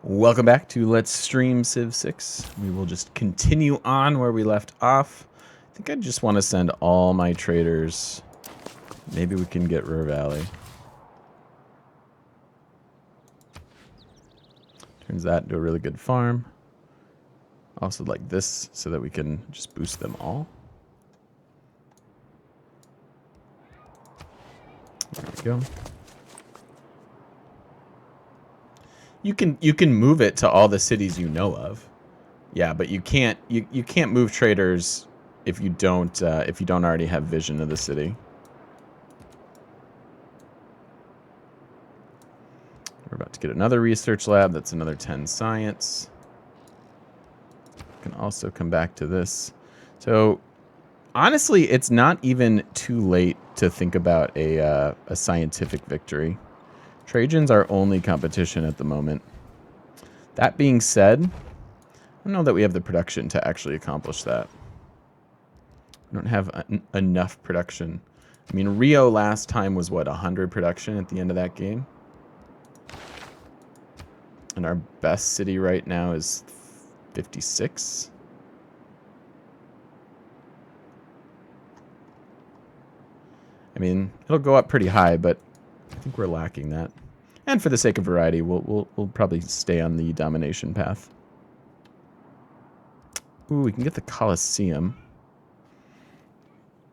Welcome back to Let's Stream Civ 6. We will just continue on where we left off. I think I just want to send all my traders. Maybe we can get Ruhr Valley. Turns that into a really good farm. Also like this so that we can just boost them all. There we go. You can move it to all the cities you know of. Yeah, but you can't move traders if you don't already have vision of the city. We're about to get another research lab. That's another 10 science. Can also come back to this. So honestly, it's not even too late to think about a scientific victory. Trajan's our only competition at the moment. That being said, I don't know that we have the production to actually accomplish that. We don't have enough production. I mean, Rio last time was, what, 100 production at the end of that game? And our best city right now is 56. I mean, it'll go up pretty high, but I think we're lacking that. And for the sake of variety, we'll probably stay on the domination path. Ooh, we can get the Colosseum.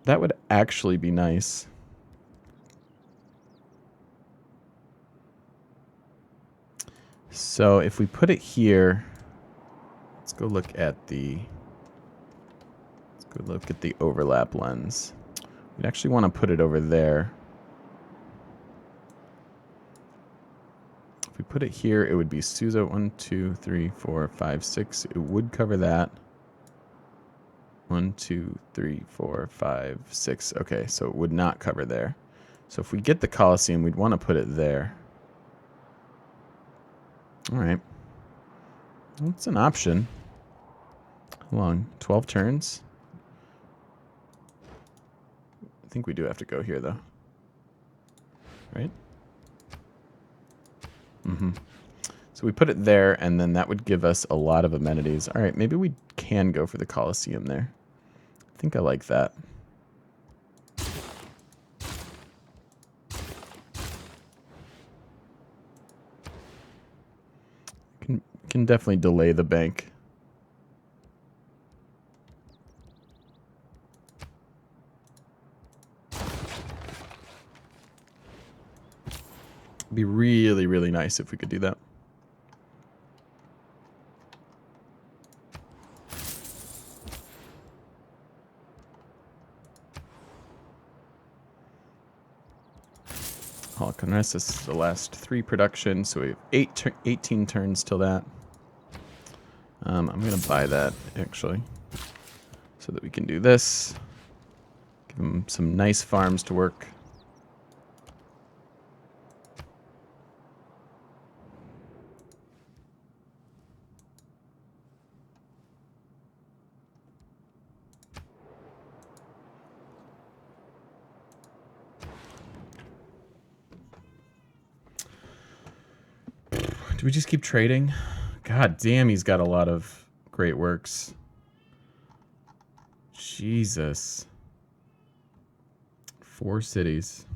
That would actually be nice. So if we put it here, let's go look at the overlap lens. We'd actually want to put it over there. If we put it here, it would be Suzo 1, 2, 3, 4, 5, 6. It would cover that. 1, 2, 3, 4, 5, 6. Okay, so it would not cover there. So if we get the Colosseum, we'd want to put it there. All right. That's an option. How long? 12 turns? I think we do have to go here, though. Right? Mm-hmm. So we put it there, and then that would give us a lot of amenities. All right, maybe we can go for the Colosseum there. I think I like that. Can definitely delay the bank. It'd be really, really nice if we could do that. This is the last 3 production, so we have 18 turns till that. I'm going to buy that, actually, so that we can do this. Give them some nice farms to work. Do we just keep trading? God damn, he's got a lot of great works. Jesus. 4 cities.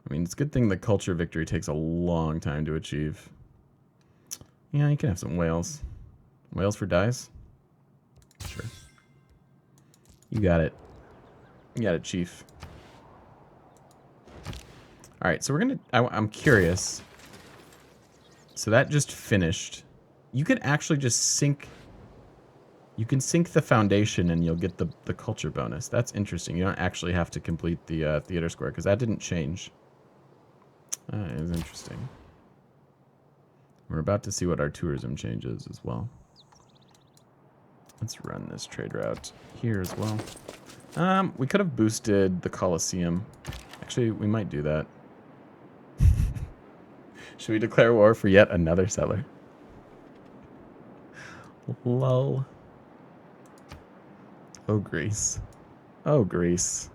I mean, it's a good thing the culture victory takes a long time to achieve. Yeah, you can have some whales. Whales for dies? Sure. You got it. You got it, Chief. Alright, so we're gonna... I'm curious. So that just finished. You could actually just sink... You can sink the foundation and you'll get the culture bonus. That's interesting. You don't actually have to complete the theater square, because that didn't change. That is interesting. We're about to see what our tourism changes as well. Let's run this trade route here as well. We could have boosted the Colosseum. Actually, we might do that. Should we declare war for yet another settler? Lol. Oh, Greece. Oh, Greece.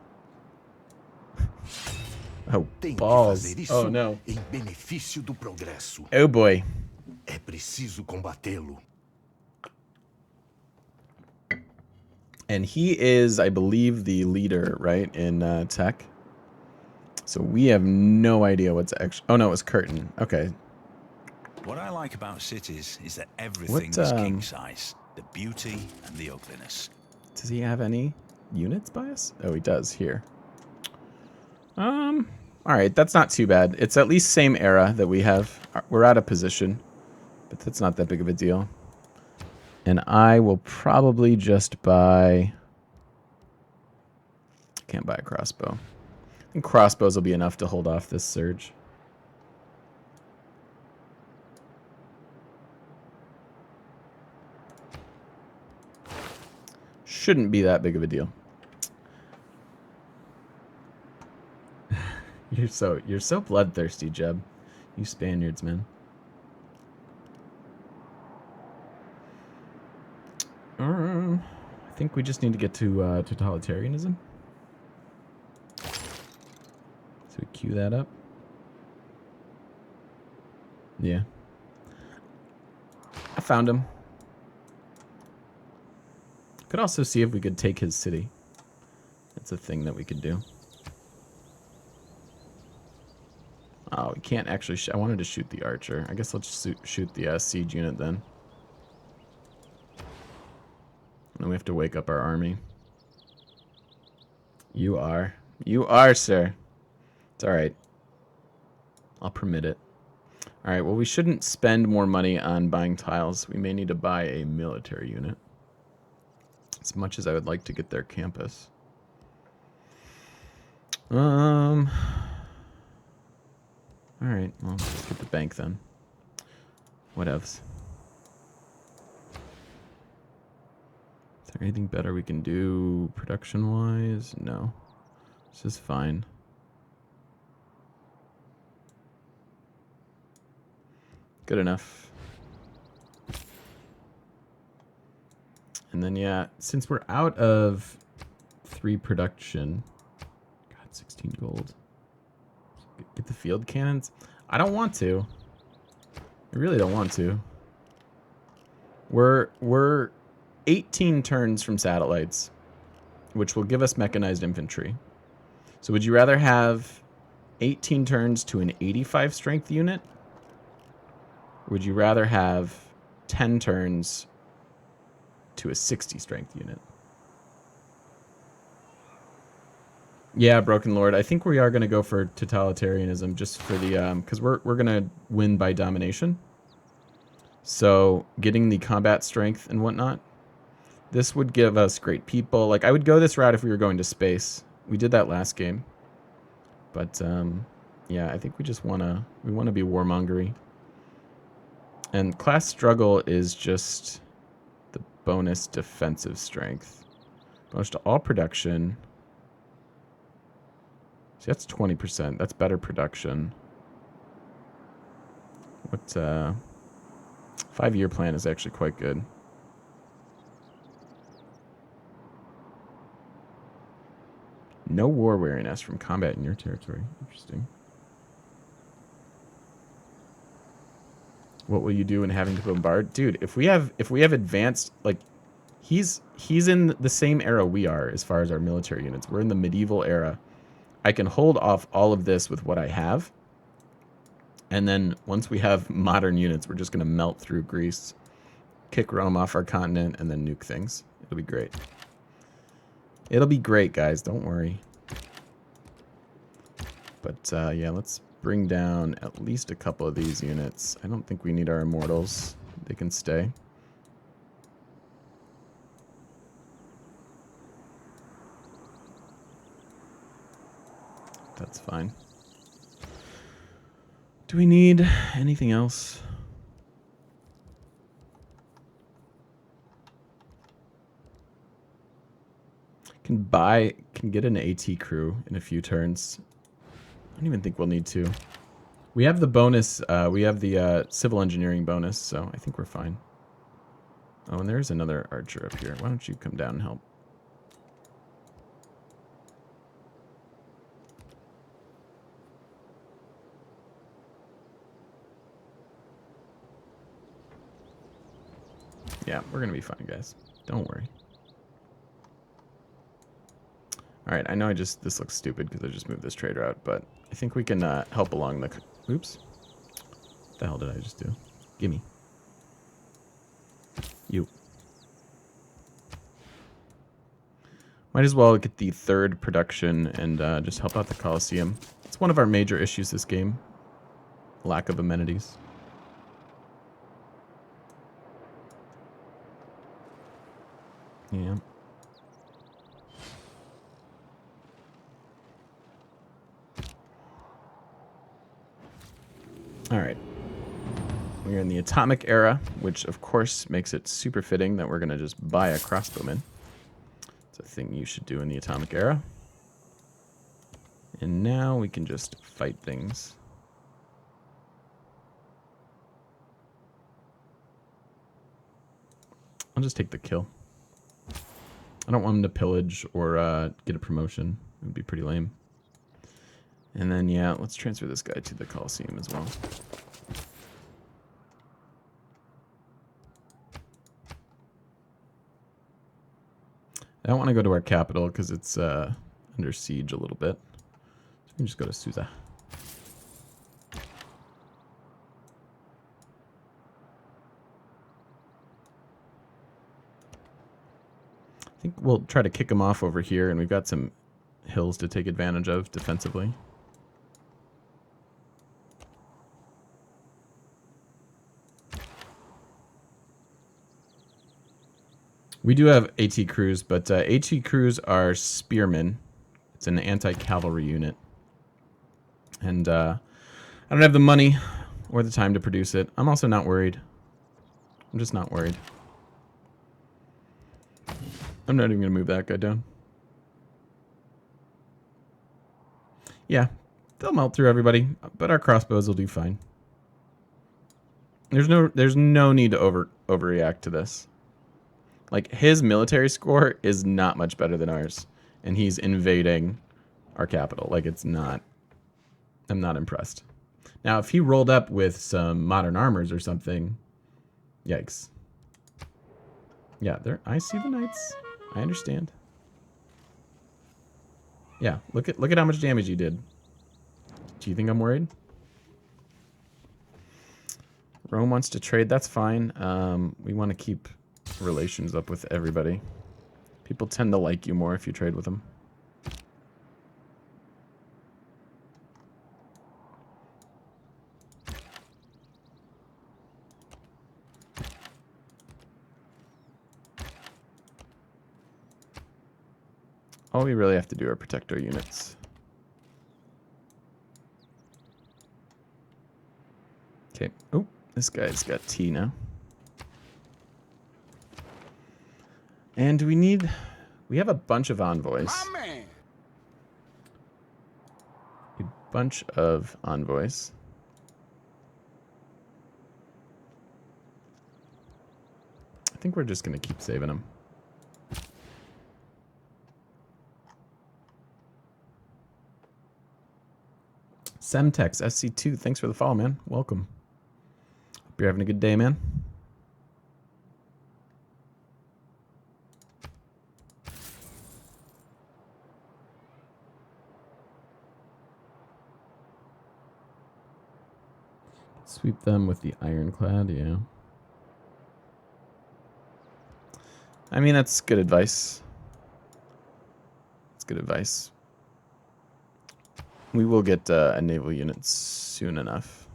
Oh, Tenho que balls. fazer isso Oh, no. em benefício do progresso. Oh, boy. É preciso combatê-lo. And he is, I believe, the leader, right, in tech. So we have no idea what's actually... Oh, no, it was Curtin. Okay. What I like about cities is that everything is king size. The beauty and the ugliness. Does he have any units by us? Oh, he does here. All right, that's not too bad. It's at least same era that we have. We're out of position, but that's not that big of a deal. And I will probably just buy... Can't buy a crossbow. I think crossbows will be enough to hold off this surge. Shouldn't be that big of a deal. You're so bloodthirsty, Jeb. You Spaniards, man. I think we just need to get to totalitarianism. So we cue that up. Yeah. I found him. Could also see if we could take his city. That's a thing that we could do. Oh, we can't actually... I wanted to shoot the archer. I guess I'll just shoot the siege unit then. And then we have to wake up our army. You are. You are, sir. It's alright. I'll permit it. Alright, well, we shouldn't spend more money on buying tiles. We may need to buy a military unit. As much as I would like to get their campus. Alright, well, let's get the bank then. What else? Is there anything better we can do production-wise? No. This is fine. Good enough. And then, yeah, since we're out of 3 production... God, 16 gold. Get the field cannons? I don't want to. I really don't want to. We're 18 turns from satellites, which will give us mechanized infantry. So would you rather have 18 turns to an 85 strength unit? Or would you rather have 10 turns to a 60 strength unit? Yeah, Broken Lord. I think we are going to go for totalitarianism just for the... because we're going to win by domination. So getting the combat strength and whatnot. This would give us great people. Like, I would go this route if we were going to space. We did that last game. But, yeah, I think we just want to... We want to be warmongery. And class struggle is just the bonus defensive strength. Bonus to all production... See, that's 20%. That's better production. What, 5-year plan is actually quite good. No war weariness from combat in your territory. Interesting. What will you do in having to bombard? Dude, if we have advanced, like, he's in the same era we are as far as our military units. We're in the medieval era. I can hold off all of this with what I have. And then once we have modern units, we're just going to melt through Greece, kick Rome off our continent, and then nuke things. It'll be great. It'll be great, guys. Don't worry. But, yeah, let's bring down at least a couple of these units. I don't think we need our immortals. They can stay. That's fine. Do we need anything else? Can get an AT crew in a few turns. I don't even think we'll need to. We have the bonus, we have the civil engineering bonus, so I think we're fine. Oh, and there's another archer up here. Why don't you come down and help? Yeah, we're going to be fine, guys. Don't worry. All right, I know this looks stupid because I just moved this trade route, but I think we can help along the... Oops. What the hell did I just do? Gimme. You. Might as well get the third production and just help out the Colosseum. It's one of our major issues this game. Lack of amenities. Yeah. All right. We're in the atomic era, which of course makes it super fitting that we're going to just buy a crossbowman. It's a thing you should do in the atomic era. And now we can just fight things. I'll just take the kill. I don't want him to pillage or get a promotion. It would be pretty lame. And then, yeah, let's transfer this guy to the Colosseum as well. I don't want to go to our capital because it's under siege a little bit. So we can just go to Susa. I think we'll try to kick them off over here, and we've got some hills to take advantage of defensively. We do have AT crews, but AT crews are spearmen. It's an anti-cavalry unit. And I don't have the money or the time to produce it. I'm also not worried. I'm just not worried. I'm not even going to move that guy down. Yeah, they'll melt through everybody, but our crossbows will do fine. There's no need to overreact to this. Like, his military score is not much better than ours, and he's invading our capital. Like, it's not... I'm not impressed. Now, if he rolled up with some modern armors or something... Yikes. Yeah, there. I see the knights. I understand. Yeah, look at how much damage he did. Do you think I'm worried? Rome wants to trade. That's fine. We want to keep relations up with everybody. People tend to like you more if you trade with them. All we really have to do are protect our units. Okay. Oh, this guy's got T now. And we have a bunch of envoys. A bunch of envoys. I think we're just going to keep saving them. Semtex SC2, thanks for the follow, man. Welcome. Hope you're having a good day, man. Sweep them with the ironclad, yeah. I mean, that's good advice. That's good advice. We will get a naval unit soon enough.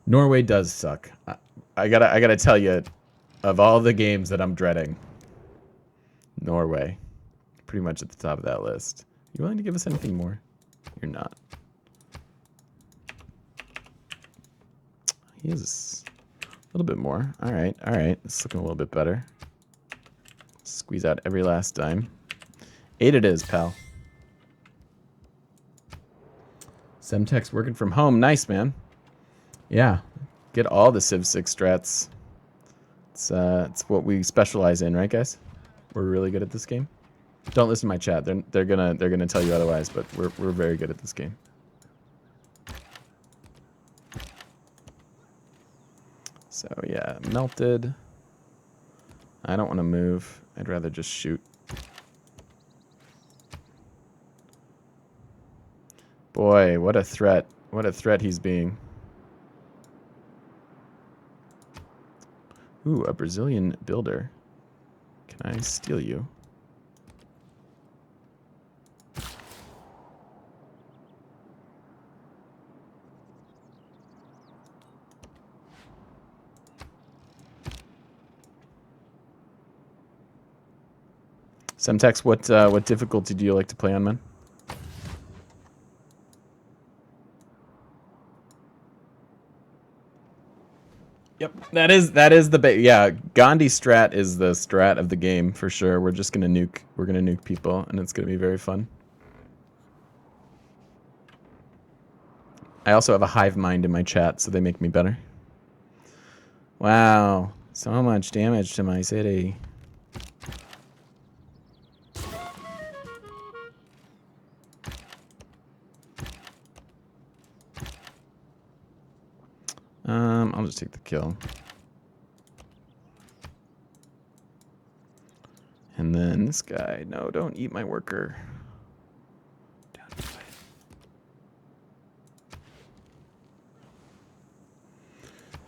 Norway does suck. I gotta tell you, of all the games that I'm dreading, Norway, pretty much at the top of that list. You willing to give us anything more? You're not. He is a little bit more. All right, all right. It's looking a little bit better. Squeeze out every last dime. 8 it is, pal. Semtex working from home. Nice, man. Yeah. Get all the Civ 6 strats. It's what we specialize in, right, guys? We're really good at this game. Don't listen to my chat. They're gonna tell you otherwise, but we're very good at this game. So yeah, melted. I don't want to move. I'd rather just shoot. Boy, what a threat. What a threat he's being. Ooh, a Brazilian builder. Can I steal you? Semtex, what difficulty do you like to play on, man? Yep, that is the yeah. Gandhi strat is the strat of the game for sure. We're just gonna nuke. We're gonna nuke people, and it's gonna be very fun. I also have a hive mind in my chat, so they make me better. Wow, so much damage to my city. I'll just take the kill. And then this guy. No, don't eat my worker.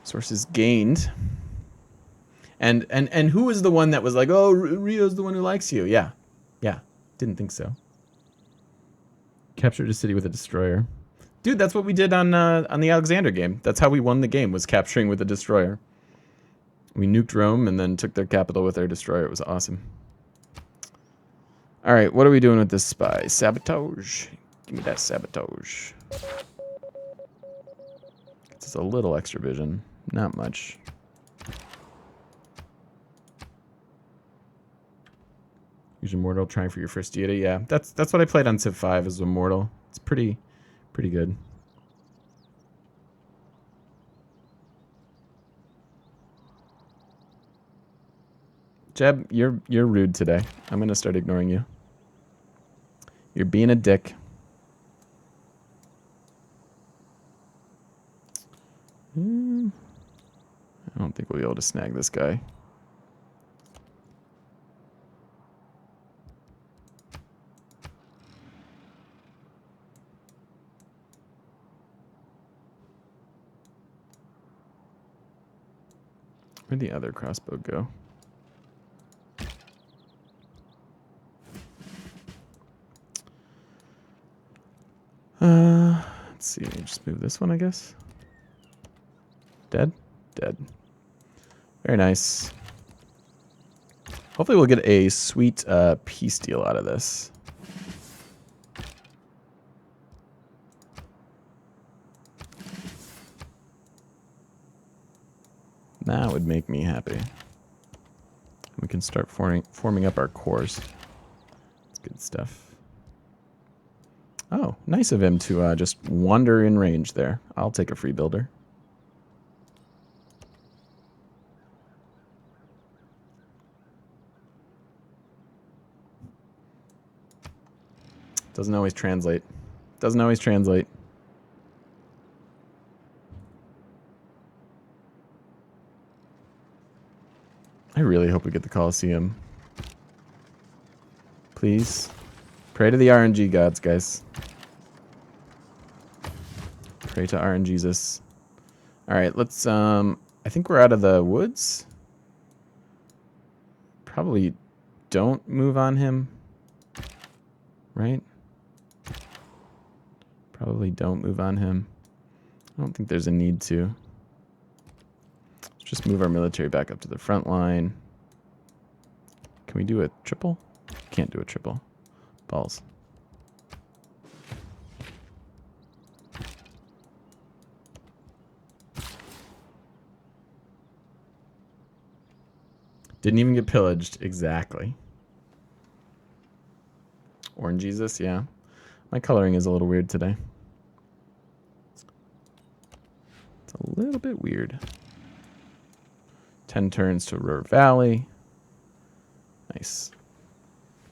Sources gained. And who was the one that was like, oh, Rio's the one who likes you? Yeah. Yeah. Didn't think so. Captured a city with a destroyer. Dude, that's what we did on the Alexander game. That's how we won the game, was capturing with a destroyer. We nuked Rome and then took their capital with our destroyer. It was awesome. All right, what are we doing with this spy? Sabotage. Give me that sabotage. It's a little extra vision. Not much. Use Immortal, trying for your first deity. Yeah, that's what I played on Civ 5 as Immortal. It's pretty good. Jeb, you're rude today. I'm gonna start ignoring you. You're being a dick. I don't think we'll be able to snag this guy. Where'd the other crossbow go? Let's see. Just move this one, I guess. Dead? Dead. Very nice. Hopefully we'll get a sweet peace deal out of this. That would make me happy. We can start forming up our cores. It's good stuff. Oh, nice of him to just wander in range there. I'll take a free builder. Doesn't always translate. Doesn't always translate. I really hope we get the Colosseum. Please. Pray to the RNG gods, guys. Pray to RNGesus. Alright, let's, I think we're out of the woods. Probably don't move on him. Right? Probably don't move on him. I don't think there's a need to. Let's just move our military back up to the front line. Can we do a triple? Can't do a triple. Balls. Didn't even get pillaged. Exactly. Orange Jesus, yeah. My coloring is a little weird today. It's a little bit weird. 10 turns to River Valley. Nice.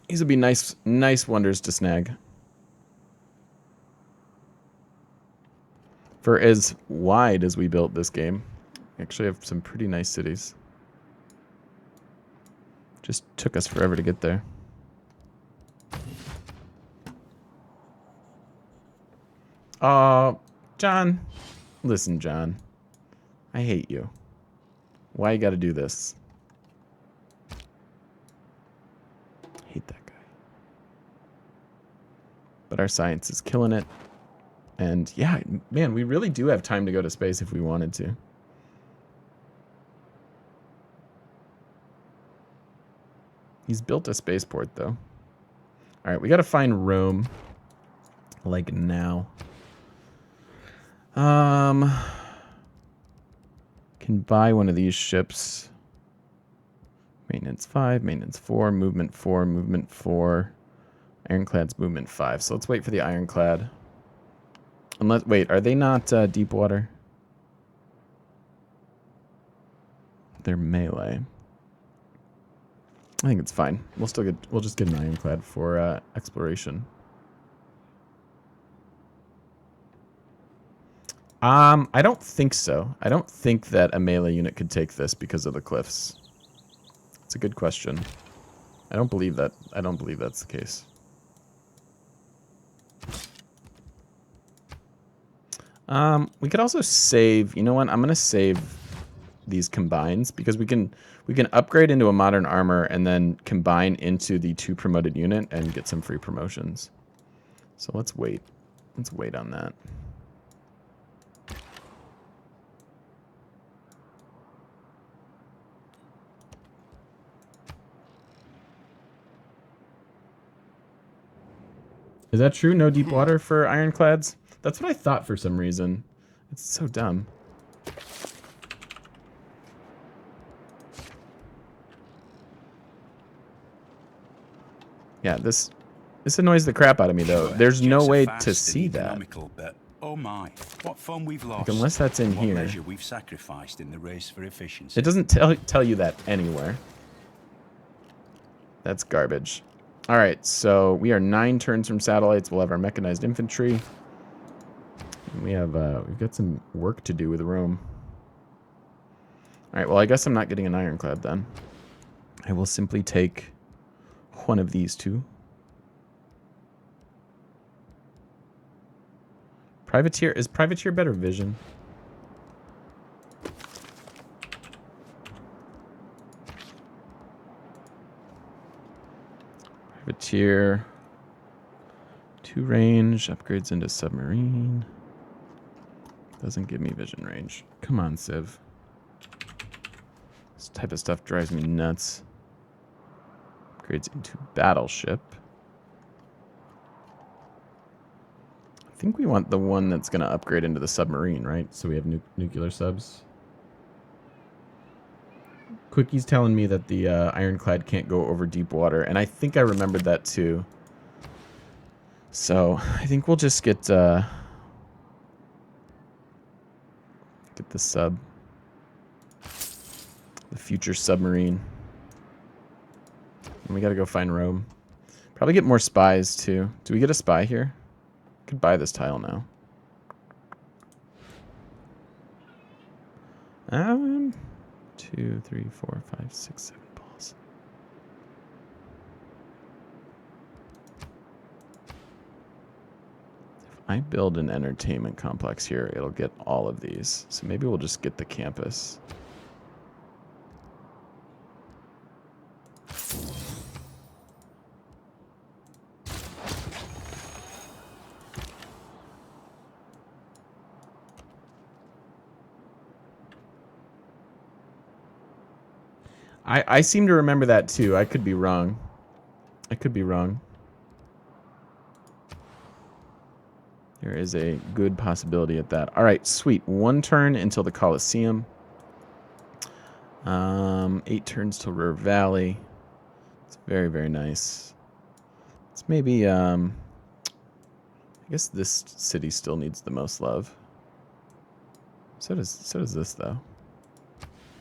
These would be nice wonders to snag. For as wide as we built this game, actually have some pretty nice cities. Just took us forever to get there. John. Listen, John. I hate you. Why you gotta do this? Hate that guy. But our science is killing it. And yeah, man, we really do have time to go to space if we wanted to. He's built a spaceport, though. All right, we got to find Rome. Like now. Can buy one of these ships. Maintenance 5, maintenance 4, movement 4, movement 4. Ironclad's movement 5. So let's wait for the ironclad. Unless, wait, are they not deep water? They're melee. I think it's fine. We'll just get an ironclad for exploration. I don't think so. I don't think that a melee unit could take this because of the cliffs. It's a good question. I don't believe that. I don't believe that's the case. We could also save. You know what? I'm gonna save these combines because we can upgrade into a modern armor and then combine into the 2 promoted unit and get some free promotions. So let's wait. Let's wait on that. Is that true? No deep water for ironclads? That's what I thought for some reason. It's so dumb. Yeah, this annoys the crap out of me, though. There's no way to see that. But, oh my, what fun we've lost. Like, unless that's in here. Leisure we've sacrificed in the race for efficiency. It doesn't tell you that anywhere. That's garbage. All right, so we are 9 turns from satellites. We'll have our mechanized infantry. And we've got some work to do with Rome. All right, well, I guess I'm not getting an ironclad then. I will simply take one of these 2. Privateer, is Privateer better vision? Privateer, 2 range, upgrades into submarine. Doesn't give me vision range. Come on, Civ. This type of stuff drives me nuts. Upgrades into battleship. I think we want the one that's going to upgrade into the submarine, right? So we have nuclear subs. Quickie's telling me that the ironclad can't go over deep water, and I think I remembered that too. So I think we'll just get the sub, the future submarine, and we got to go find Rome. Probably get more spies too. Do we get a spy here? Could buy this tile now. 2, 3, 4, 5, 6, 7 balls. If I build an entertainment complex here, it'll get all of these. So maybe we'll just get the campus. I seem to remember that too. I could be wrong. I could be wrong. There is a good possibility at that. All right, sweet. 1 turn until the Colosseum. 8 turns till River Valley. It's very, very nice. It's maybe, I guess this city still needs the most love. So does this though.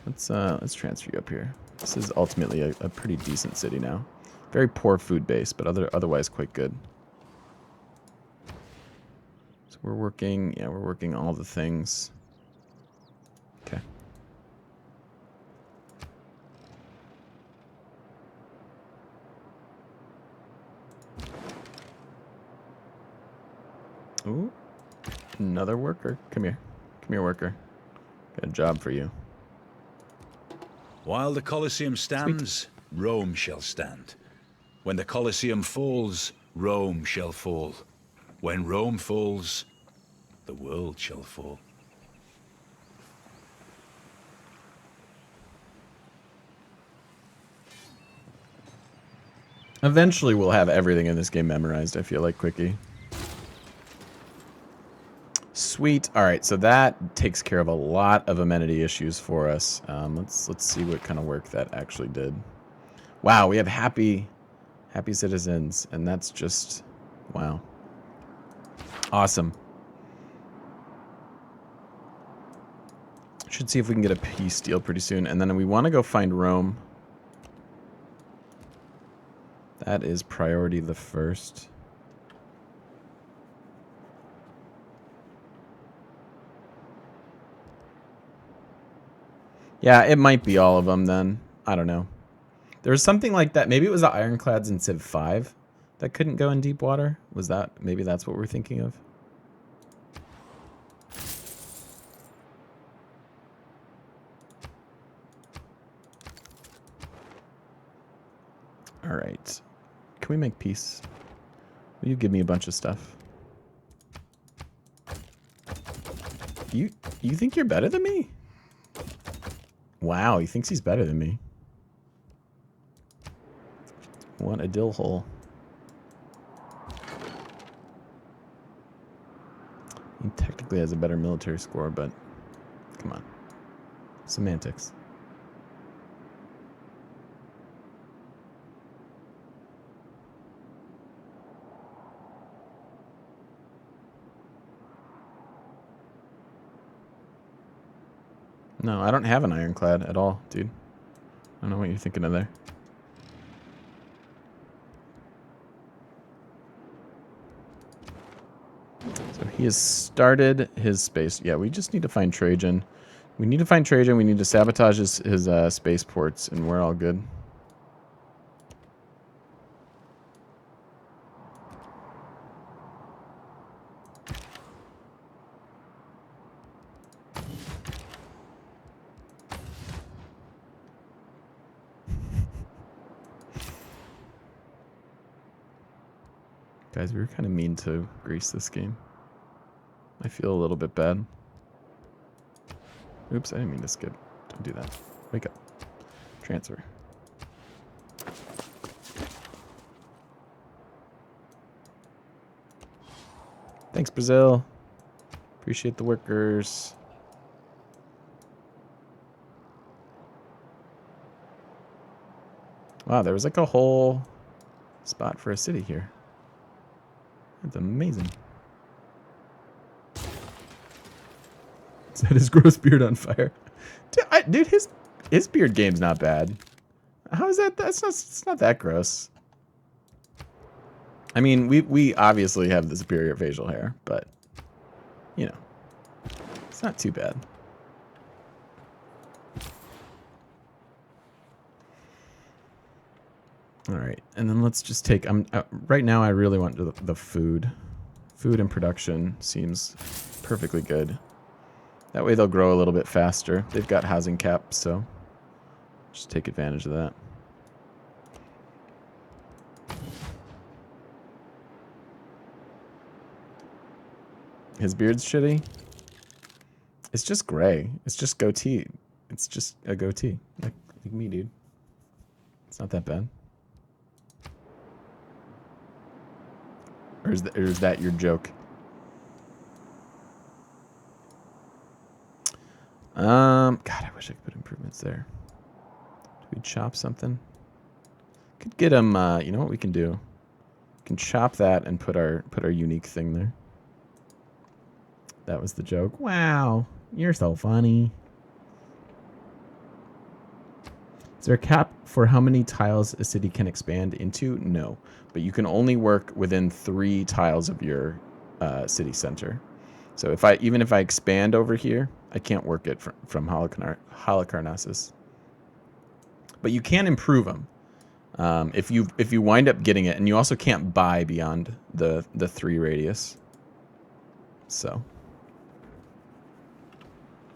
Let's transfer you up here. This is ultimately a pretty decent city now. Very poor food base, but otherwise quite good. So we're working all the things. Okay. Ooh, another worker. Come here. Come here, worker. Got a job for you. While the Colosseum stands, Rome shall stand. When the Colosseum falls, Rome shall fall. When Rome falls, the world shall fall. Eventually, we'll have everything in this game memorized, I feel like, Quickie. Sweet. All right, so that takes care of a lot of amenity issues for us. Let's see what kind of work that actually did. Wow, we have happy citizens, and that's just wow. Awesome. Should see if we can get a peace deal pretty soon, and then we want to go find Rome. That is priority the first. Yeah, it might be all of them then. I don't know. There was something like that. Maybe it was the ironclads in Civ 5 that couldn't go in deep water. Was that? Maybe that's what we're thinking of. All right. Can we make peace? Will you give me a bunch of stuff? You think you're better than me? Wow, he thinks he's better than me. What a dill hole. He technically has a better military score, but come on. Semantics. No, I don't have an ironclad at all, dude. I don't know what you're thinking of there. So he has started his space. Yeah, we just need to find Trajan. We need to find Trajan. We need to sabotage his spaceports, and we're all good. Guys, we were kind of mean to Greece this game. I feel a little bit bad. Oops, I didn't mean to skip. Don't do that. Wake up. Transfer. Thanks, Brazil. Appreciate the workers. Wow, there was like a whole spot for a city here. That's amazing. Set his gross beard on fire. Dude, his beard game's not bad. How is that? It's not that gross. I mean, we obviously have the superior facial hair, but you know, it's not too bad. All right, and then let's just take. Right now, I really want the food. Food and production seems perfectly good. That way, they'll grow a little bit faster. They've got housing caps, so just take advantage of that. His beard's shitty. It's just gray. It's just goatee. It's just a goatee, like me, dude. It's not that bad. Or is that your joke? God, I wish I could put improvements there. Do we chop something? Could get him. You know what we can do? We can chop that and put our unique thing there. That was the joke. Wow, you're so funny. Is there a cap for how many tiles a city can expand into? No, but you can only work within 3 tiles of your city center. So even if I expand over here, I can't work it from Halicarnassus. But you can improve them if you wind up getting it, and you also can't buy beyond the 3 radius. So,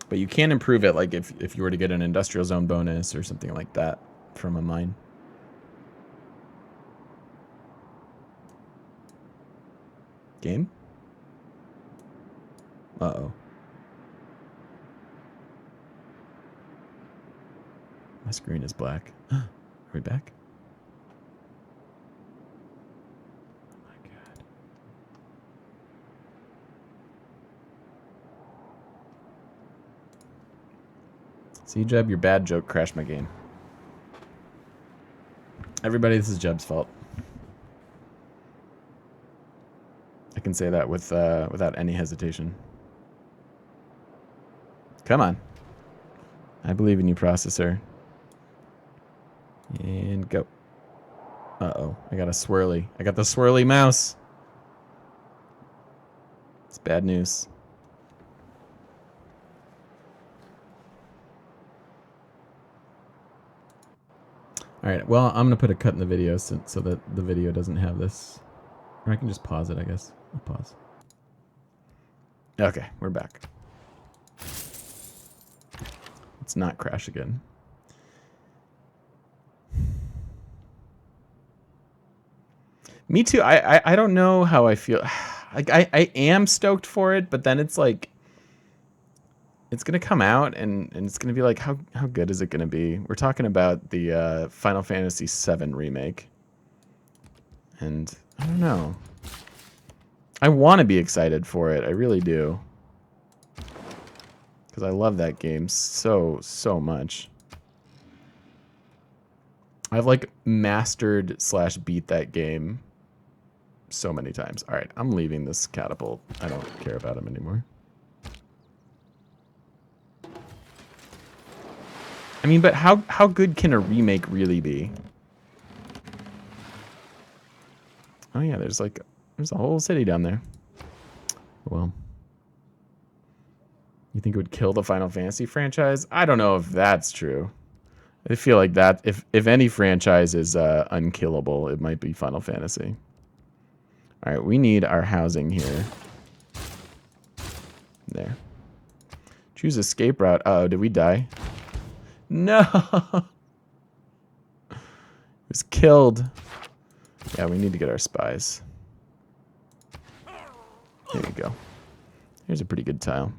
but you can improve it, like if you were to get an industrial zone bonus or something like that from a mine. Game? Uh-oh. My screen is black. Are we back? Oh my god. See, Jeb, your bad joke crashed my game. Everybody, this is Jeb's fault. I can say that with without any hesitation. Come on. I believe in you, processor. And go. Uh-oh. I got a swirly. I got the swirly mouse. It's bad news. Alright, well, I'm going to put a cut in the video so that the video doesn't have this. Or I can just pause it, I guess. I'll pause. Okay, we're back. Let's not crash again. Me too. I don't know how I feel. I am stoked for it, but then it's like it's gonna come out and it's gonna be like how good is it gonna be? We're talking about the Final Fantasy VII remake, and I don't know. I want to be excited for it. I really do, because I love that game so much. I've like mastered / beat that game so many times. All right, I'm leaving this catapult. I don't care about him anymore. I mean, but how good can a remake really be? Oh yeah, there's a whole city down there. Well, you think it would kill the Final Fantasy franchise? I don't know if that's true. I feel like that if any franchise is unkillable, it might be Final Fantasy. All right, we need our housing here. There. Choose escape route. Uh-oh, did we die? No! It was killed. Yeah, we need to get our spies. There you go. Here's a pretty good tile.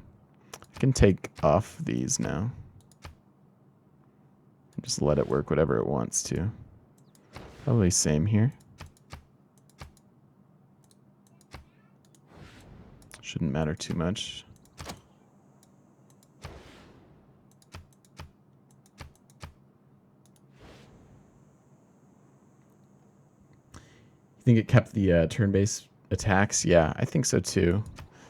I can take off these now. Just let it work whatever it wants to. Probably same here. Shouldn't matter too much. You think it kept the turn-based attacks? Yeah, I think so too.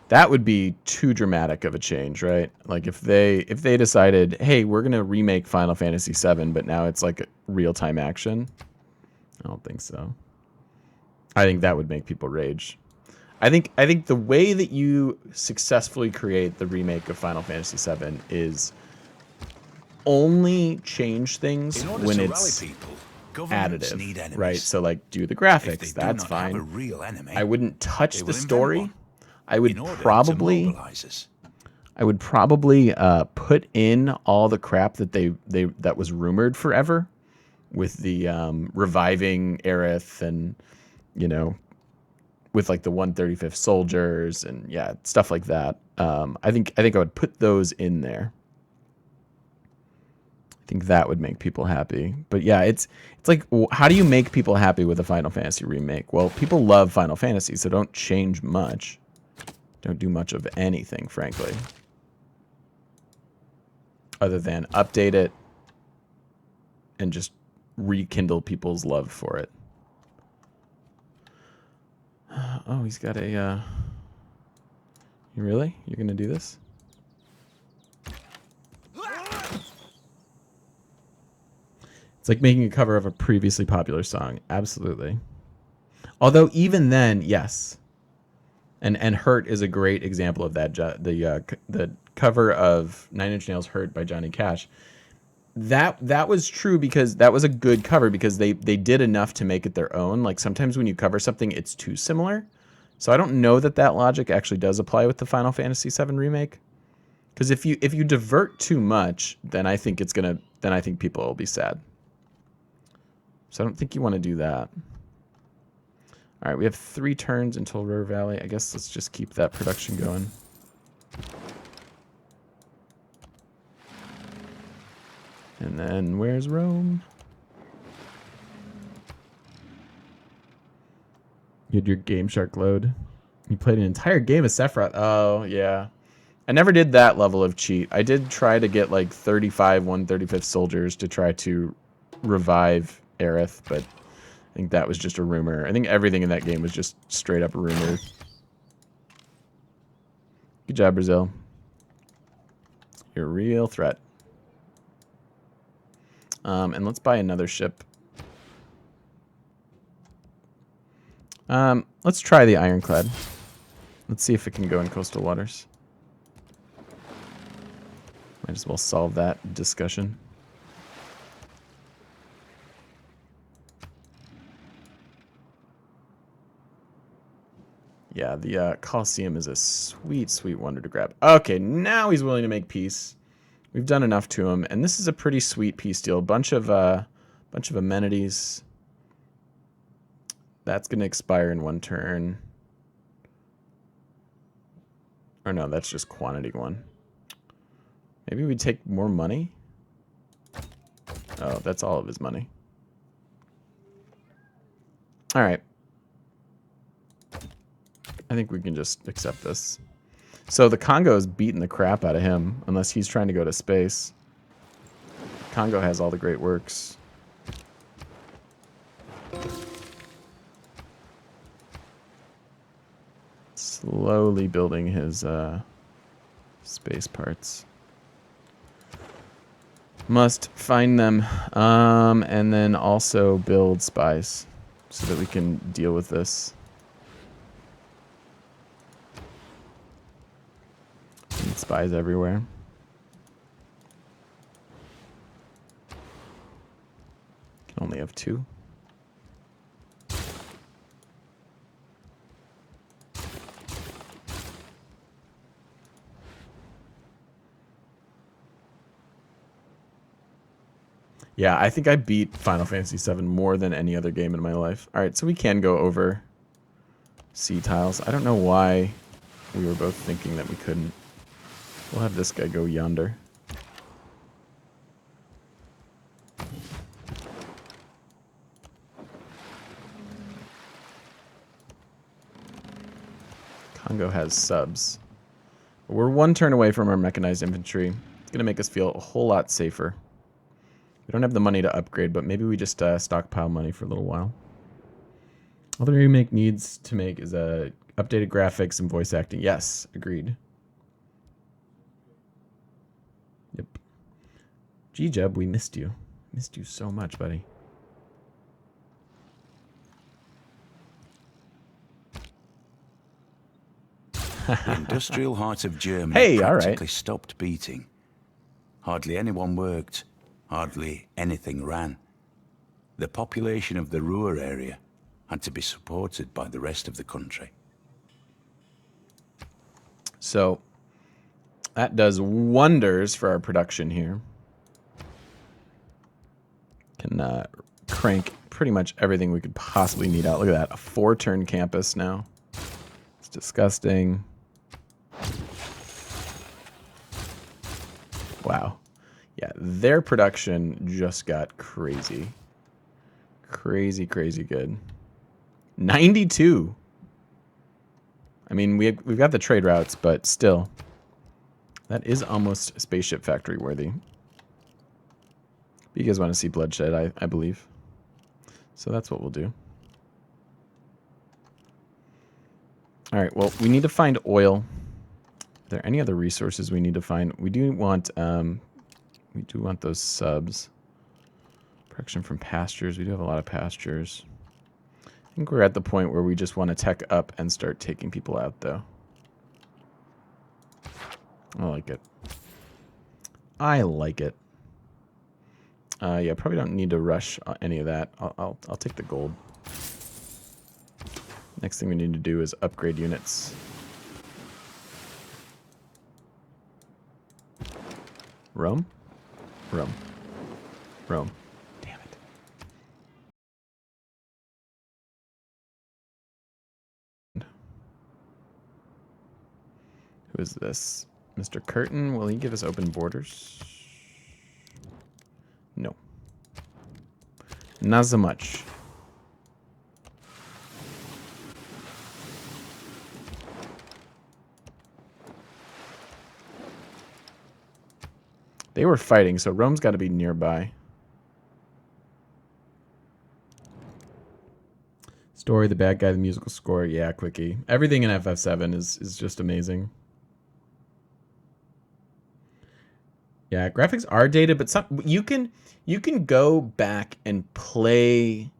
That would be too dramatic of a change, right? Like if they decided, hey, we're gonna remake Final Fantasy VII, but now it's like real-time action. I don't think so. I think that would make people rage. I think the way that you successfully create the remake of Final Fantasy VII is only change things when it's additive, right? So like do the graphics, that's fine. I wouldn't touch the story. I would probably put in all the crap that that was rumored forever with the reviving Aerith and, you know, with like the 135th soldiers and yeah, stuff like that. I think I would put those in there. I think that would make people happy. But yeah, it's like, how do you make people happy with a Final Fantasy remake? Well, people love Final Fantasy, so don't change much. Don't do much of anything, frankly. Other than update it and just rekindle people's love for it. Oh, he's got a... You really? You're going to do this? It's like making a cover of a previously popular song. Absolutely. Although even then, yes. And Hurt is a great example of that. The cover of Nine Inch Nails' Hurt by Johnny Cash. That was true because that was a good cover because they did enough to make it their own. Like sometimes when you cover something, it's too similar. So I don't know that that logic actually does apply with the Final Fantasy VII Remake. Because if you divert too much, then I think people will be sad. So I don't think you want to do that. All right, we have 3 turns until River Valley. I guess let's just keep that production going. And then where's Rome? You had your Game Shark load. You played an entire game of Sephiroth. Oh, yeah. I never did that level of cheat. I did try to get like 35 1/35th soldiers to try to revive Aerith, but I think that was just a rumor. I think everything in that game was just straight up a rumor. Good job, Brazil. You're a real threat. And let's buy another ship. Let's try the Ironclad. Let's see if it can go in coastal waters. Might as well solve that discussion. Yeah, the Colosseum is a sweet, sweet wonder to grab. Okay, now he's willing to make peace. We've done enough to him, and this is a pretty sweet peace deal. Bunch of amenities. That's going to expire in 1 turn. Or no, that's just quantity 1. Maybe we take more money? Oh, that's all of his money. All right. I think we can just accept this. So the Congo is beating the crap out of him, unless he's trying to go to space. Congo has all the great works. Slowly building his space parts. Must find them, and then also build spies so that we can deal with this. Need spies everywhere. Can only have 2. Yeah, I think I beat Final Fantasy VII more than any other game in my life. All right, so we can go over sea tiles. I don't know why we were both thinking that we couldn't. We'll have this guy go yonder. Congo has subs. But we're 1 turn away from our mechanized infantry. It's going to make us feel a whole lot safer. We don't have the money to upgrade, but maybe we just stockpile money for a little while. All the remake needs to make is updated graphics and voice acting. Yes, agreed. Yep. G-Jub, we missed you. Missed you so much, buddy. The industrial heart of Germany Hey, all right. practically stopped beating. Hardly anyone worked. Hardly anything ran. The population of the Ruhr area had to be supported by the rest of the country. So that does wonders for our production here. Can crank pretty much everything we could possibly need out. Look at that, a 4-turn campus now. It's disgusting. Wow. Yeah, their production just got crazy. Crazy, crazy good. 92. I mean, we've got the trade routes, but still. That is almost spaceship factory worthy. You guys want to see bloodshed, I believe. So that's what we'll do. All right, well, we need to find oil. Are there any other resources we need to find? We do want those subs. Production from pastures. We do have a lot of pastures. I think we're at the point where we just want to tech up and start taking people out, though. I like it. I like it. Yeah, probably don't need to rush any of that. I'll take the gold. Next thing we need to do is upgrade units. Rome? Rome. Rome. Damn it. Who is this? Mr. Curtin, will he give us open borders? No. Not so much. They were fighting, so Rome's got to be nearby. Story, the bad guy, the musical score. Yeah, quickie. Everything in FF7 is just amazing. Yeah, graphics are dated, but some you can go back and play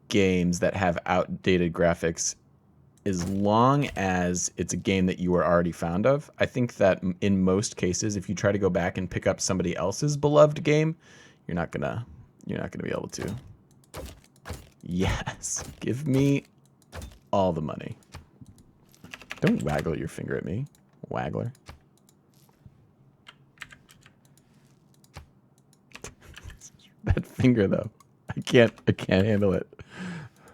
games that have outdated graphics as long as it's a game that you were already fond of. I think that in most cases, if you try to go back and pick up somebody else's beloved game, you're not gonna be able to. Yes, give me all the money. Don't waggle your finger at me, waggler. That finger though, I can't handle it.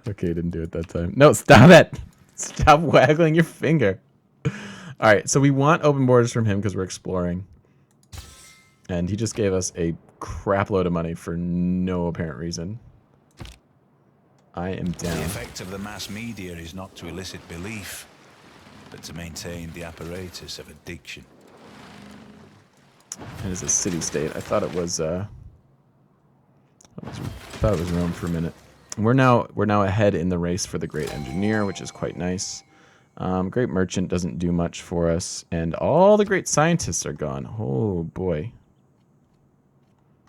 Okay, didn't do it that time. No, stop it. Stop waggling your finger. All right, so we want open borders from him because we're exploring. And he just gave us a crap load of money for no apparent reason. I am down. The effect of the mass media is not to elicit belief, but to maintain the apparatus of addiction. It is a city-state. I thought it was Rome for a minute. We're now ahead in the race for the Great Engineer, which is quite nice. Great Merchant doesn't do much for us, and all the great scientists are gone. Oh boy.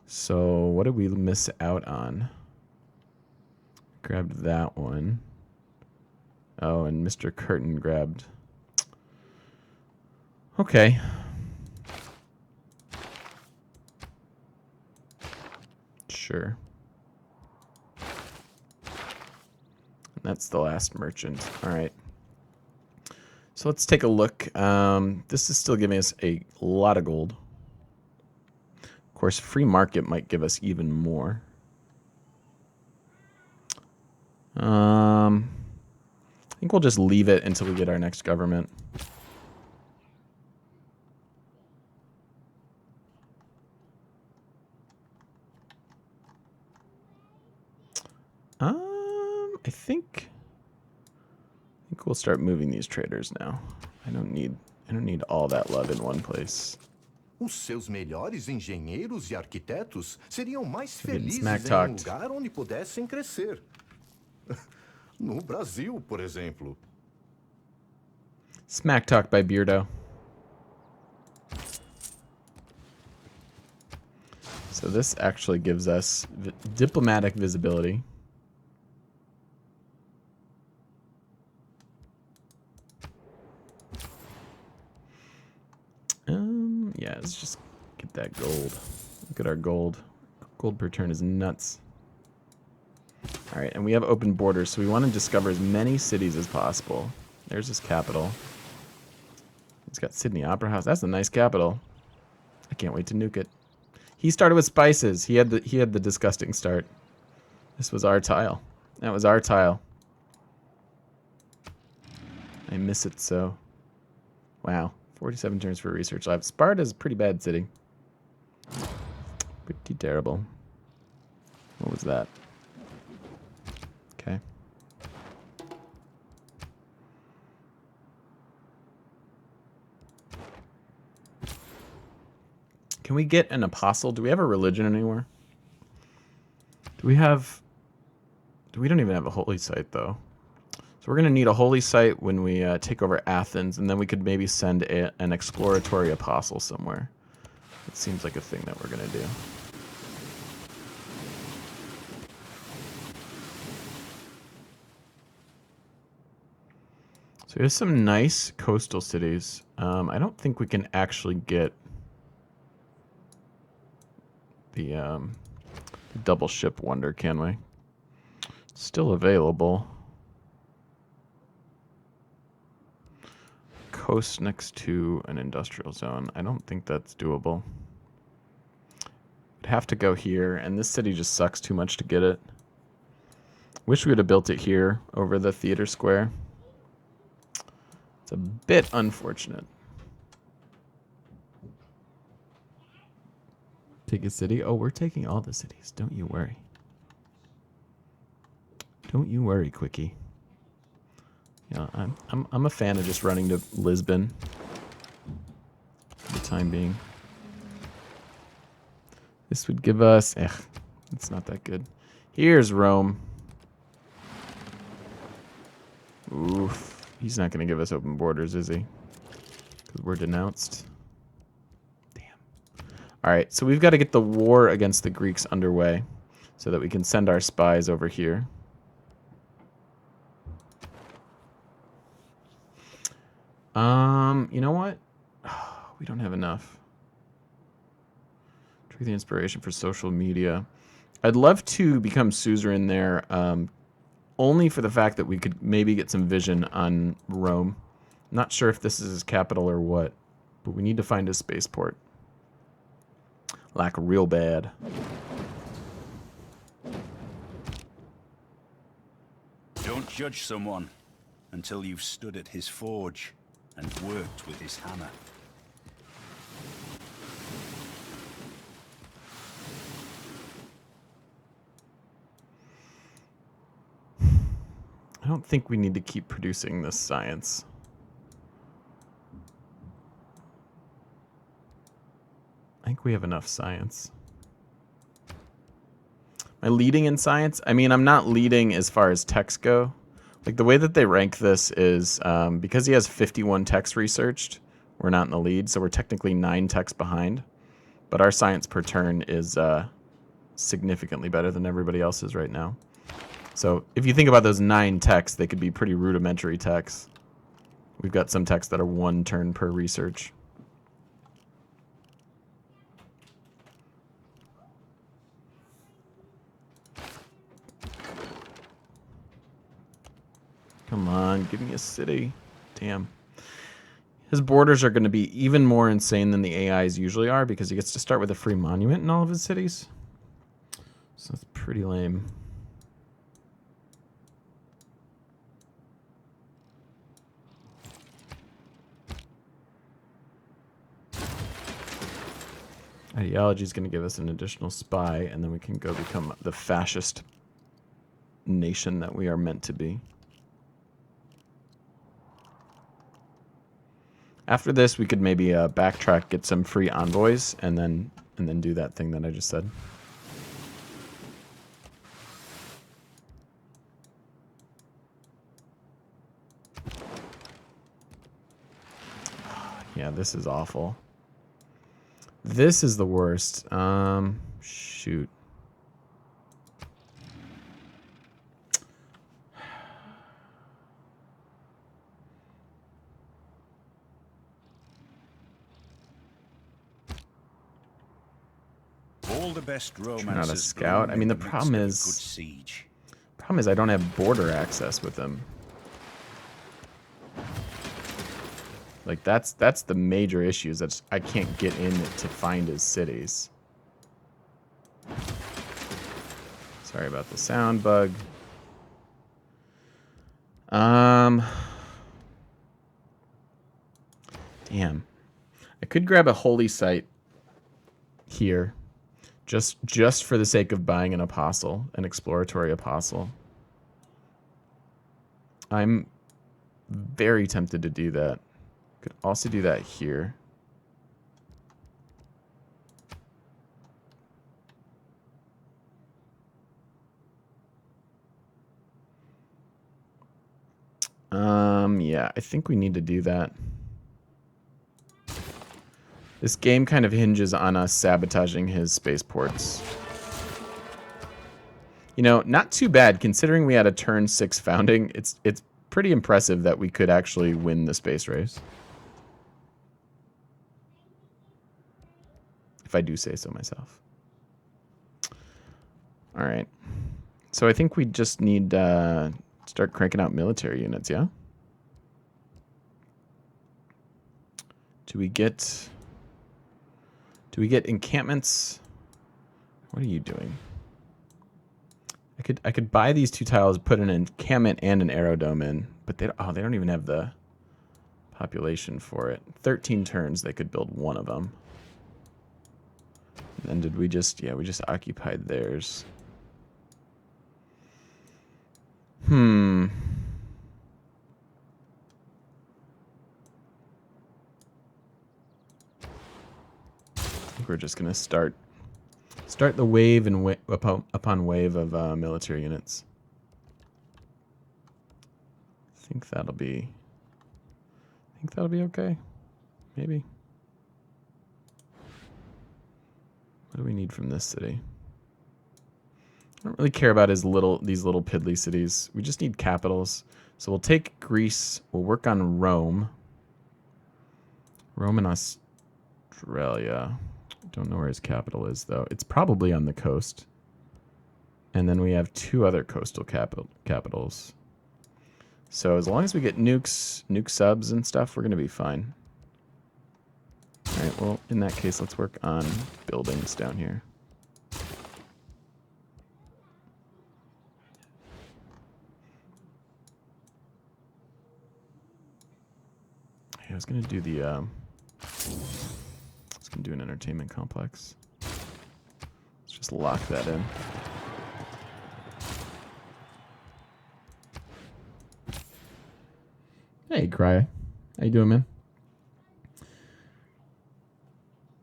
So what did we miss out on? Grabbed that one. Oh, and Mr. Curtin grabbed. Okay. Sure. That's the last merchant. All right. So let's take a look. This is still giving us a lot of gold. Of course, free market might give us even more. I think we'll just leave it until we get our next government. I think we'll start moving these traders now. I don't need all that love in one place. Os seus melhores engenheiros e arquitetos seriam mais We're getting felizes smack em talked. lugar onde pudessem crescer. No Brasil, por exemplo. Smack talk by Beardo. So this actually gives us diplomatic visibility. Yeah, let's just get that gold. Look at our gold. Gold per turn is nuts. All right, and we have open borders, so we want to discover as many cities as possible. There's his capital. It's got Sydney Opera House. That's a nice capital. I can't wait to nuke it. He started with spices. He had the disgusting start. This was our tile. That was our tile. I miss it so. Wow. 47 turns for research lab. Sparta's a pretty bad city. Pretty terrible. What was that? Okay. Can we get an apostle? Do we have a religion anywhere? We don't even have a holy site, though. So we're going to need a holy site when we take over Athens, and then we could maybe send an exploratory apostle somewhere. It seems like a thing that we're going to do. So there's some nice coastal cities. I don't think we can actually get the double ship wonder, can we? It's still available. coast next to an industrial zone. I don't think that's doable. We'd have to go here, and this city just sucks too much to get it. Wish we would have built it here over the theater square. It's a bit unfortunate. Take a city? Oh, we're taking all the cities. Don't you worry. Don't you worry, Quickie. Yeah, I'm a fan of just running to Lisbon for the time being. This would give us... it's not that good. Here's Rome. Oof. He's not going to give us open borders, is he? Because we're denounced. All right, so we've got to get the war against the Greeks underway so that we can send our spies over here. You know what? We don't have enough. Trigger the inspiration for social media. I'd love to become suzerain there, only for the fact that we could maybe get some vision on Rome. Not sure if this is his capital or what, but we need to find a spaceport. Like real bad. Don't judge someone until you've stood at his forge and worked with his hammer. I don't think we need to keep producing this science. I think we have enough science. Am I leading in science? I mean, I'm not leading as far as techs go. Like, the way that they rank this is because he has 51 techs researched, we're not in the lead, so we're technically 9 techs behind. But our science per turn is significantly better than everybody else's right now. So if you think about those 9 techs, they could be pretty rudimentary techs. We've got some techs that are 1 turn per research. Come on, give me a city. Damn. His borders are going to be even more insane than the AIs usually are because he gets to start with a free monument in all of his cities. So that's pretty lame. Ideology is going to give us an additional spy, and then we can go become the fascist nation that we are meant to be. After this, we could maybe backtrack, get some free envoys, and then do that thing that I just said. Yeah, this is awful. This is the worst. Shoot. All the best romancers. Not a scout. I mean, the problem is I don't have border access with them. Like that's the major issue is that I can't get in to find his cities. Sorry about the sound bug. Damn. I could grab a holy site here. Just for the sake of buying an apostle, an exploratory apostle. I'm very tempted to do that. Could also do that here. Yeah, I think we need to do that. This game kind of hinges on us sabotaging his spaceports. You know, not too bad considering we had a turn 6 founding. It's pretty impressive that we could actually win the space race. If I do say so myself. All right. So I think we just need to start cranking out military units, yeah? Do we get encampments? What are you doing? I could buy these 2 tiles, put an encampment and an aerodome in, but they don't even have the population for it. 13 turns, they could build one of them. And then did we just, yeah, we just occupied theirs. I think we're just gonna start the wave and upon wave of military units. I think that'll be okay. Maybe. What do we need from this city? I don't really care about these little piddly cities. We just need capitals. So we'll take Greece. We'll work on Rome. Rome and Australia. Don't know where his capital is, though. It's probably on the coast. And then we have 2 other coastal capitals. So as long as we get nuke subs and stuff, we're going to be fine. All right, well, in that case, let's work on buildings down here. I was going to do the... I was going to do an entertainment complex. Let's just lock that in. Hey, Cry. How you doing, man?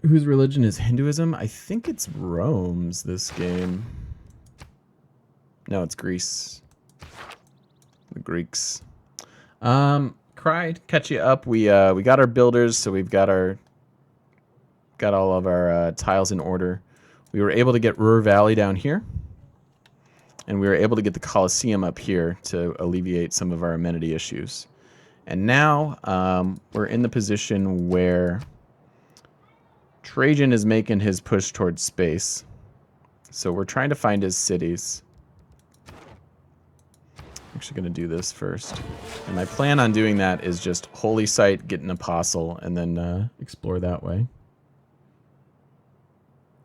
Whose religion is Hinduism? I think it's Rome's this game. No, it's Greece. The Greeks. Cry, catch you up. We got our builders, so we've got all of our tiles in order. We were able to get Ruhr Valley down here, and we were able to get the Colosseum up here to alleviate some of our amenity issues. And now we're in the position where Trajan is making his push towards space. So we're trying to find his cities. I'm actually going to do this first. And my plan on doing that is just holy site, get an apostle, and then explore that way.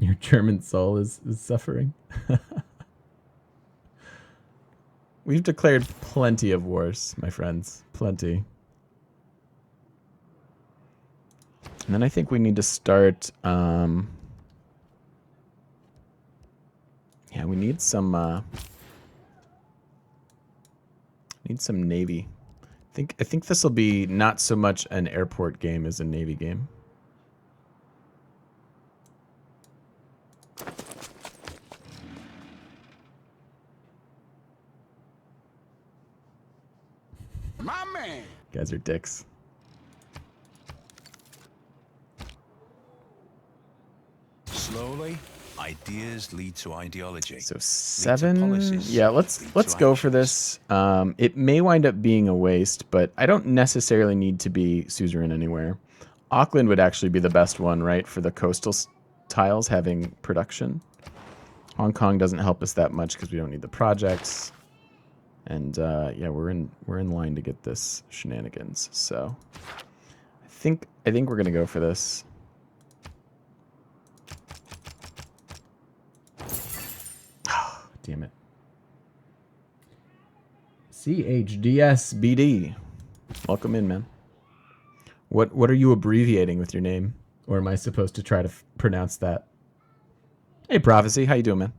Your German soul is suffering. We've declared plenty of wars, my friends. Plenty. And then I think we need to start... yeah, we need some... navy. I think this will be not so much an airport game as a navy game. My man. Guys are dicks. Slowly, ideas lead to ideology. So 7. Yeah, let's go for this. It may wind up being a waste, but I don't necessarily need to be suzerain anywhere. Auckland would actually be the best one, right, for the coastal tiles having production. Hong Kong doesn't help us that much because we don't need the projects. And yeah, we're in line to get this shenanigans. So I think we're gonna go for this. Damn it. CHDSBD. Welcome in, man. What are you abbreviating with your name? Or am I supposed to try to pronounce that? Hey, Prophecy. How you doing, man?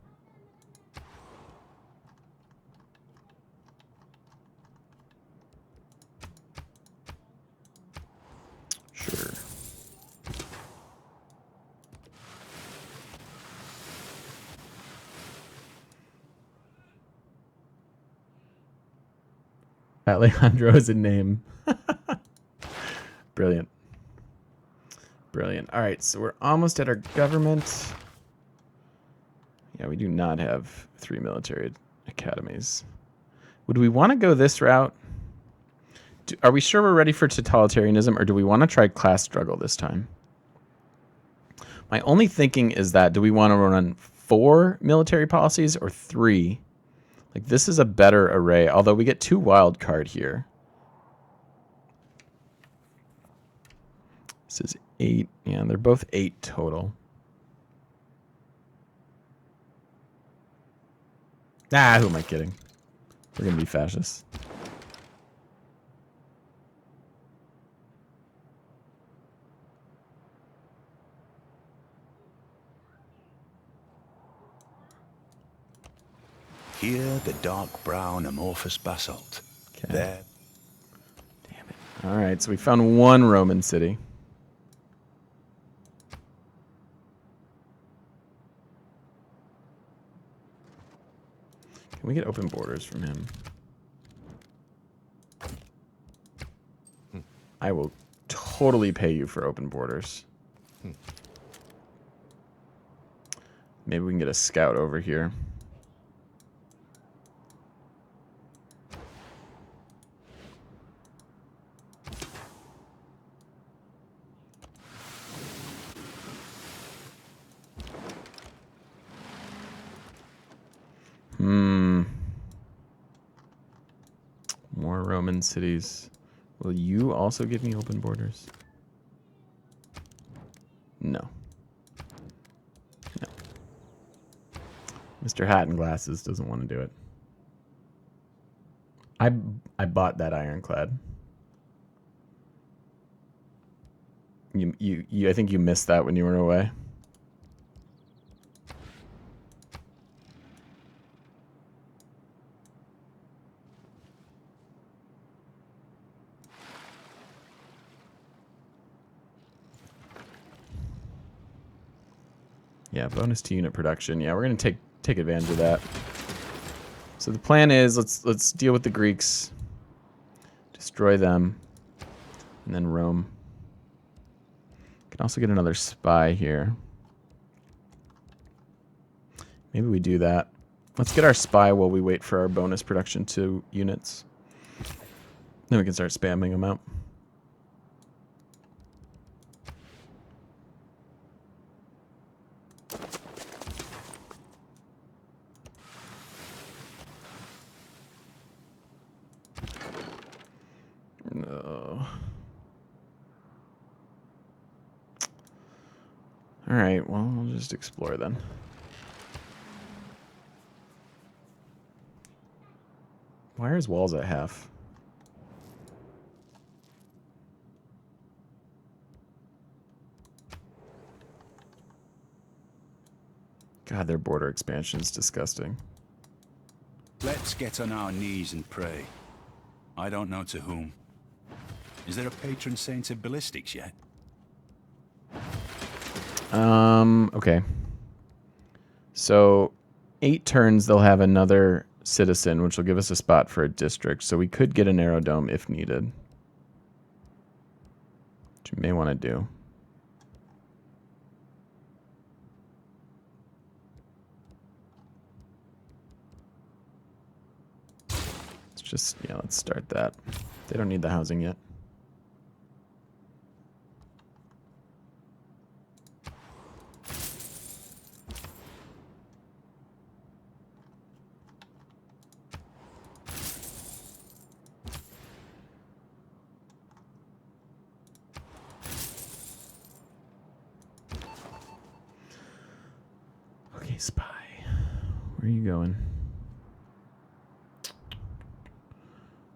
Sure. Alejandro is a name. Brilliant. Brilliant. All right, so we're almost at our government. Yeah, we do not have 3 military academies. Would we want to go this route? Are we sure we're ready for totalitarianism, or do we want to try class struggle this time? My only thinking is that, do we want to run 4 military policies or 3? Like, this is a better array, although we get 2 wild card here. This is 8. Yeah, they're both 8 total. Ah, who am I kidding? We're going to be fascists. Here, the dark brown amorphous basalt. Okay. There. Damn it. All right, so we found one Roman city. Can we get open borders from him? I will totally pay you for open borders. Maybe we can get a scout over here. More Roman cities. Will you also give me open borders? No. No. Mr. Hat and Glasses doesn't want to do it. I bought that ironclad. You I think you missed that when you were away. Yeah, bonus to unit production. Yeah, we're gonna take advantage of that. So the plan is let's deal with the Greeks, destroy them, and then Rome. Can also get another spy here. Maybe we do that. Let's get our spy while we wait for our bonus production to units. Then we can start spamming them out. No. Alright, well, we'll just explore then. Why are his walls at half? God, their border expansion is disgusting. Let's get on our knees and pray. I don't know to whom. Is there a patron saint of ballistics yet? Okay. So, 8 turns, they'll have another citizen, which will give us a spot for a district. So we could get an aerodome if needed. Which you may want to do. Let's just, yeah, let's start that. They don't need the housing yet. Okay, spy. Where are you going?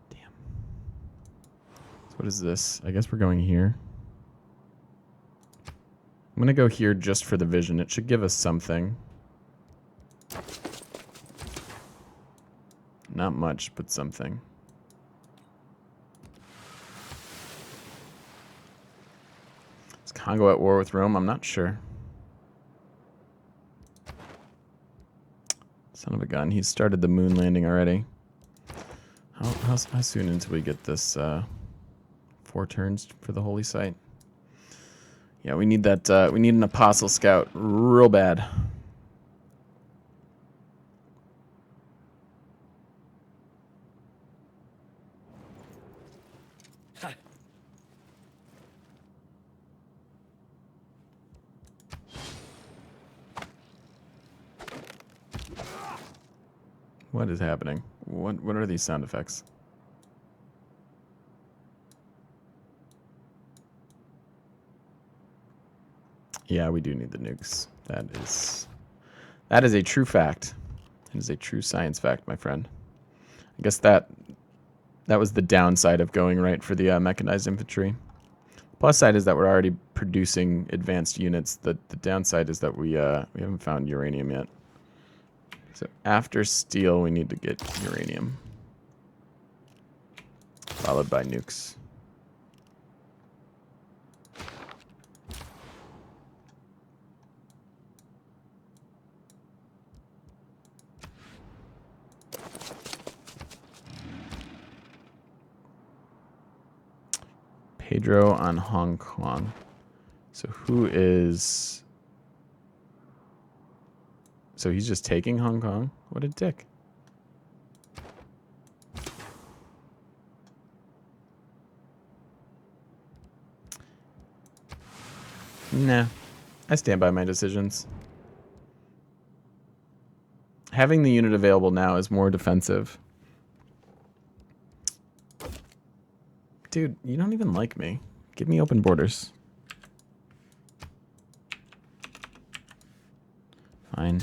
Damn. So what is this? I guess we're going here. I'm going to go here just for the vision. It should give us something. Not much, but something. Is Congo at war with Rome? I'm not sure. Son of a gun. He's started the moon landing already. How soon until we get this 4 turns for the holy site? Yeah, we need that. We need an apostle scout real bad. What is happening? What are these sound effects? Yeah, we do need the nukes. That is a true fact. It is a true science fact, my friend. I guess that was the downside of going right for the mechanized infantry. Plus side is that we're already producing advanced units. The downside is that we haven't found uranium yet. So after steel, we need to get uranium, followed by nukes. Pedro on Hong Kong. So who is... So he's just taking Hong Kong? What a dick. Nah. I stand by my decisions. Having the unit available now is more defensive. Dude, you don't even like me. Give me open borders. Fine.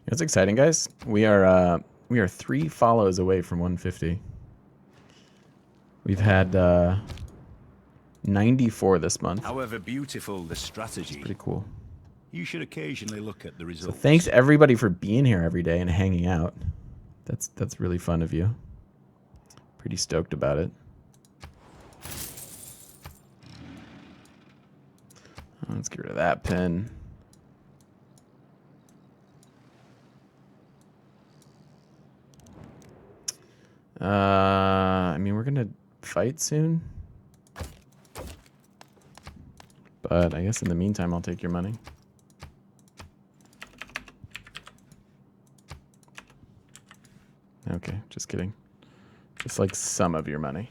What's exciting, guys? We are 3 follows away from 150. We've had 94 this month. However beautiful the strategy, Pretty cool. you should occasionally look at the So results. thanks everybody for being here every day and hanging out. That's really fun of you. Pretty stoked about it. Let's get rid of that pin. I mean, we're gonna fight soon. But I guess in the meantime, I'll take your money. Okay, just kidding. Just like some of your money.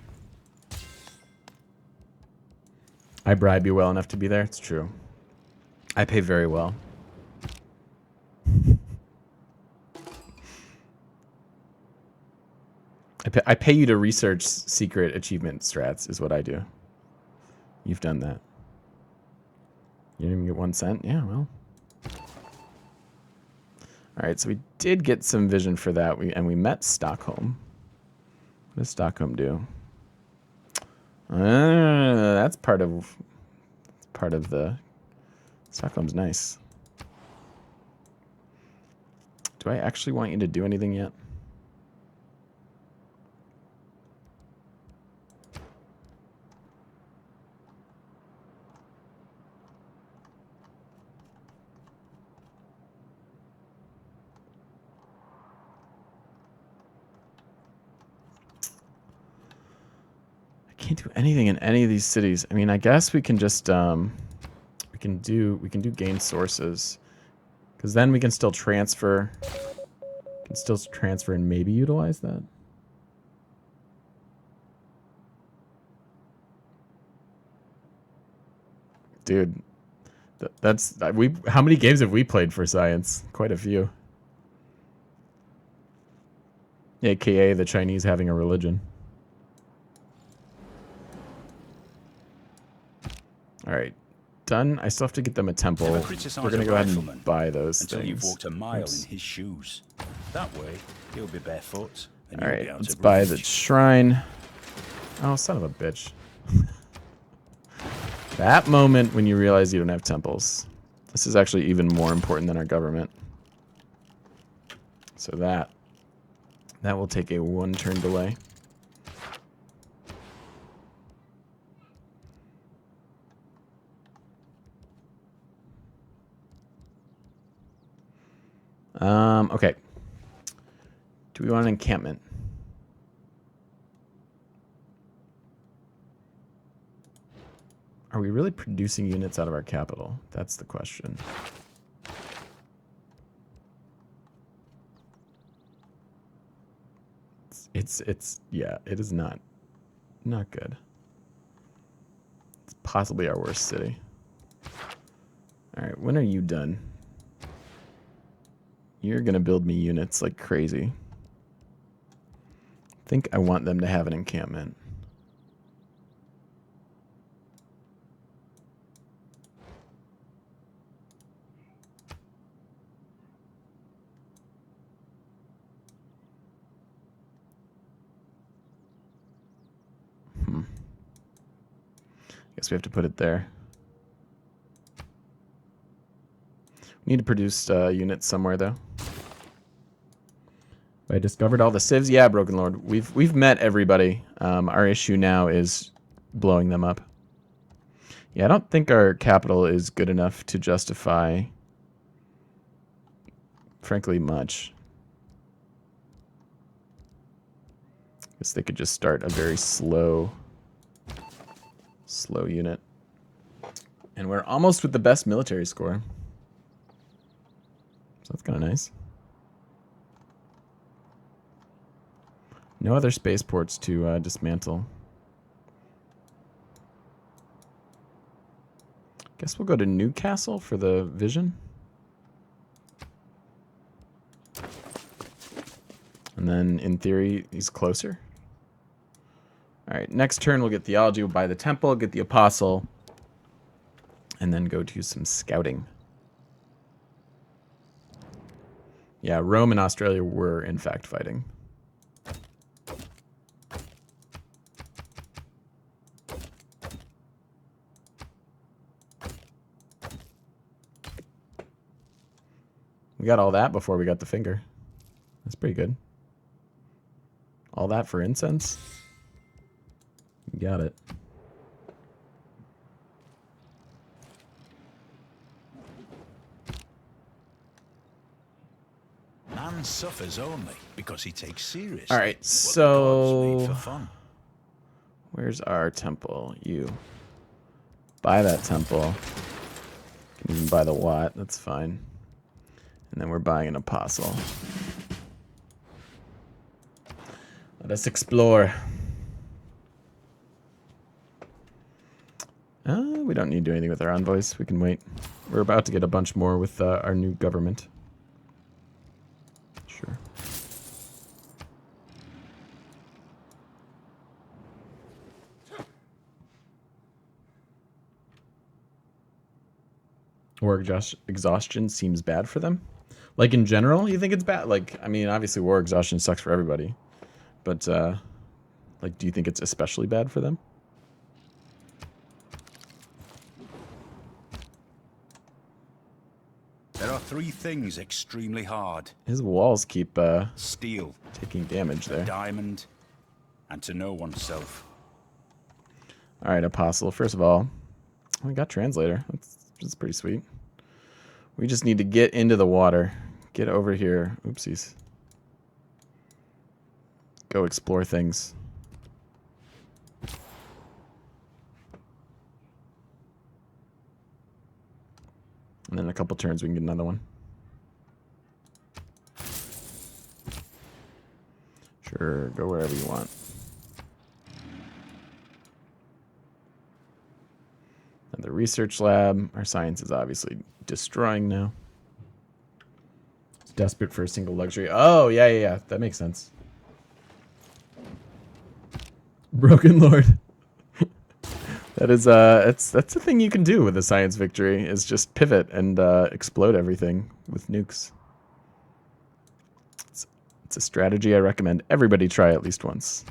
I bribe you well enough to be there? It's true. I pay very well. I pay you to research secret achievement strats is what I do. You've done that. You didn't even get 1 cent? Yeah, well. Alright, so we did get some vision for that. We met Stockholm. What does Stockholm do? That's part of the... Stockholm's nice. Do I actually want you to do anything yet? Can't do anything in any of these cities. I mean, I guess we can just we can do gain sources, because then we can still transfer. And maybe utilize that. Dude, that's how many games have we played for science? Quite a few. AKA the Chinese having a religion. All right, done. I still have to get them a temple. We're gonna go ahead and buy those until things. you've walked a mile in his shoes. That way, he'll be barefoot. And All you'll be right, out let's of buy reach. the shrine. Oh, son of a bitch! That moment when you realize you don't have temples. This is actually even more important than our government. So that will take a 1-turn delay. Okay. Do we want an encampment? Are we really producing units out of our capital? That's the question. It's yeah, it is not good. It's possibly our worst city. Alright, when are you done? You're gonna build me units like crazy. I think I want them to have an encampment. Guess we have to put it there. We need to produce units somewhere, though. I discovered all the civs. Yeah, Broken Lord. We've met everybody. Our issue now is blowing them up. Yeah, I don't think our capital is good enough to justify, frankly, much. Guess they could just start a very slow unit. And we're almost with the best military score. So that's kind of nice. No other spaceports to dismantle. Guess we'll go to Newcastle for the vision. And then, in theory, he's closer. Alright, next turn we'll get Theology, we'll buy the Temple, get the Apostle, and then go do some scouting. Yeah, Rome and Australia were, in fact, fighting. We got all that before we got the finger. That's pretty good. All that for incense? You got it. Man suffers only because he takes serious. All right, so where's our temple? You buy that temple. You can even buy the Watt. That's fine. And then we're buying an Apostle. Let us explore. We don't need to do anything with our envoys. We can wait. We're about to get a bunch more with our new government. Sure. War exhaustion seems bad for them. Like, in general, you think it's bad? Like, I mean, obviously war exhaustion sucks for everybody. But, like, do you think it's especially bad for them? There are three things extremely hard. His walls keep, steel, taking damage there. diamond, and to know oneself. Alright, Apostle. First of all, we got Translator. That's pretty sweet. We just need to get into the water. Get over here. Oopsies. Go explore things. And then in a couple turns we can get another one. Sure, go wherever you want. And the research lab. Our science is obviously destroying now. It's desperate for a single luxury. Oh, yeah. That makes sense. Broken Lord. That is, that's a thing you can do with a science victory, is just pivot and explode everything with nukes. It's a strategy I recommend everybody try at least once.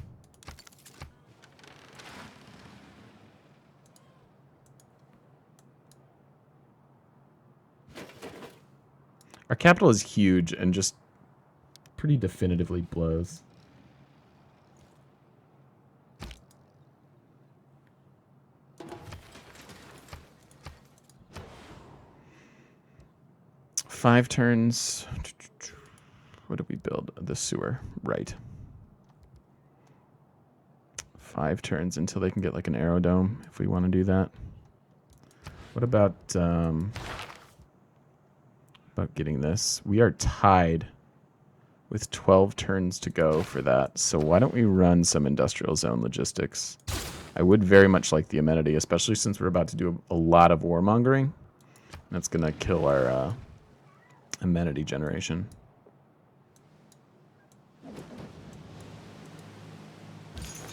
Our capital is huge and just pretty definitively blows. Five turns. What did we build? The sewer. Right. 5 turns until they can get like an aerodome, if we want to do that. What about getting this? We are tied with 12 turns to go for that. So why don't we run some industrial zone logistics? I would very much like the amenity, especially since we're about to do a lot of warmongering. That's going to kill our amenity generation.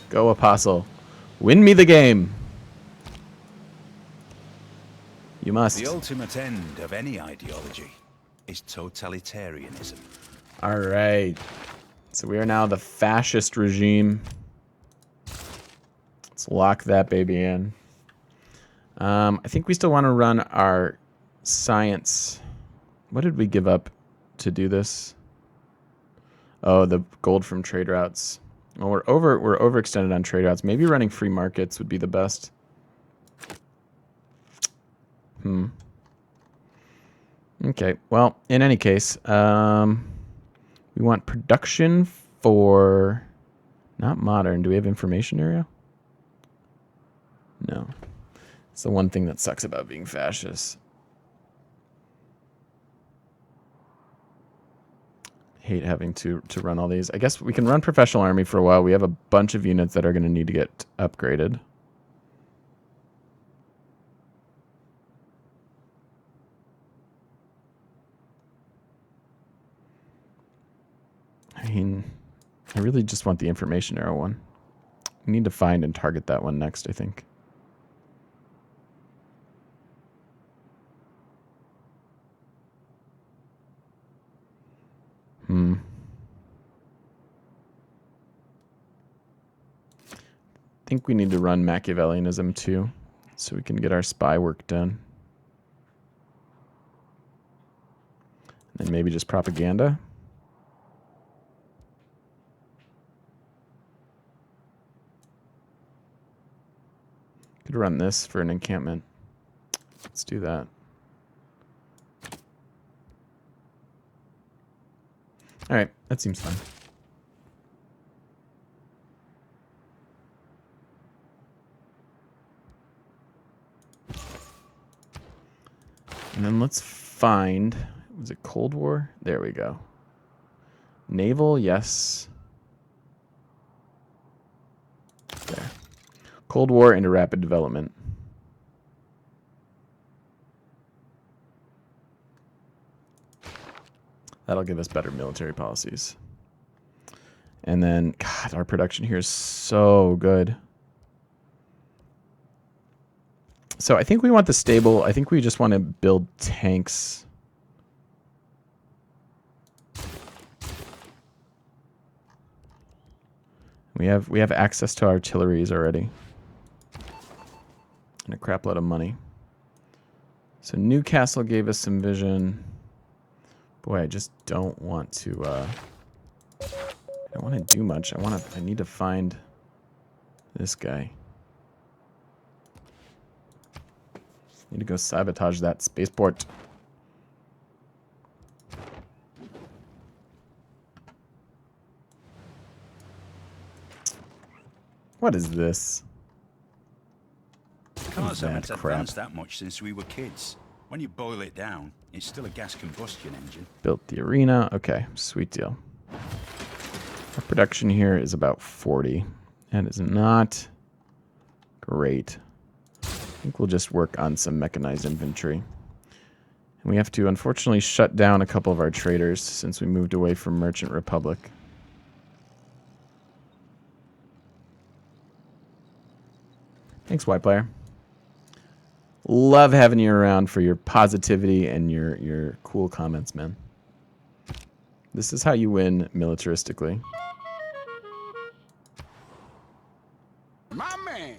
Go, Apostle. Win me the game. You must. The ultimate end of any ideology is totalitarianism. All right. So we are now the fascist regime. Let's lock that baby in. I think we still want to run our science. What did we give up to do this? Oh, the gold from trade routes. Well, we're overextended on trade routes. Maybe running free markets would be the best. Okay. Well, in any case, we want production for not modern. Do we have information area? No. It's the one thing that sucks about being fascist. Hate having to run all these. I guess we can run professional army for a while. We have a bunch of units that are going to need to get upgraded. I mean, I really just want the information arrow one. We need to find and target that one next, I think. I think we need to run Machiavellianism too, so we can get our spy work done. And then maybe just propaganda. Could run this for an encampment. Let's do that. All right, that seems fine. And then let's find, was it Cold War? There we go. Naval, yes. There. Cold War into rapid development. That'll give us better military policies. And then, God, our production here is so good. So I think we want the stable. I think we just want to build tanks. We have access to artilleries already. And a crap load of money. So Newcastle gave us some vision. Boy, I just don't want to I don't want to do much. I need to find this guy. Need to go sabotage that spaceport. What is this? Cars haven't crap. advanced that much since we were kids. When you boil it down, it's still a gas combustion engine. Built the arena. Okay, sweet deal. Our production here is about 40. That is not great. I think we'll just work on some mechanized infantry. And we have to, unfortunately, shut down a couple of our traders since we moved away from Merchant Republic. Thanks, Y Player. Love having you around for your positivity and your cool comments, man. This is how you win militaristically. My man.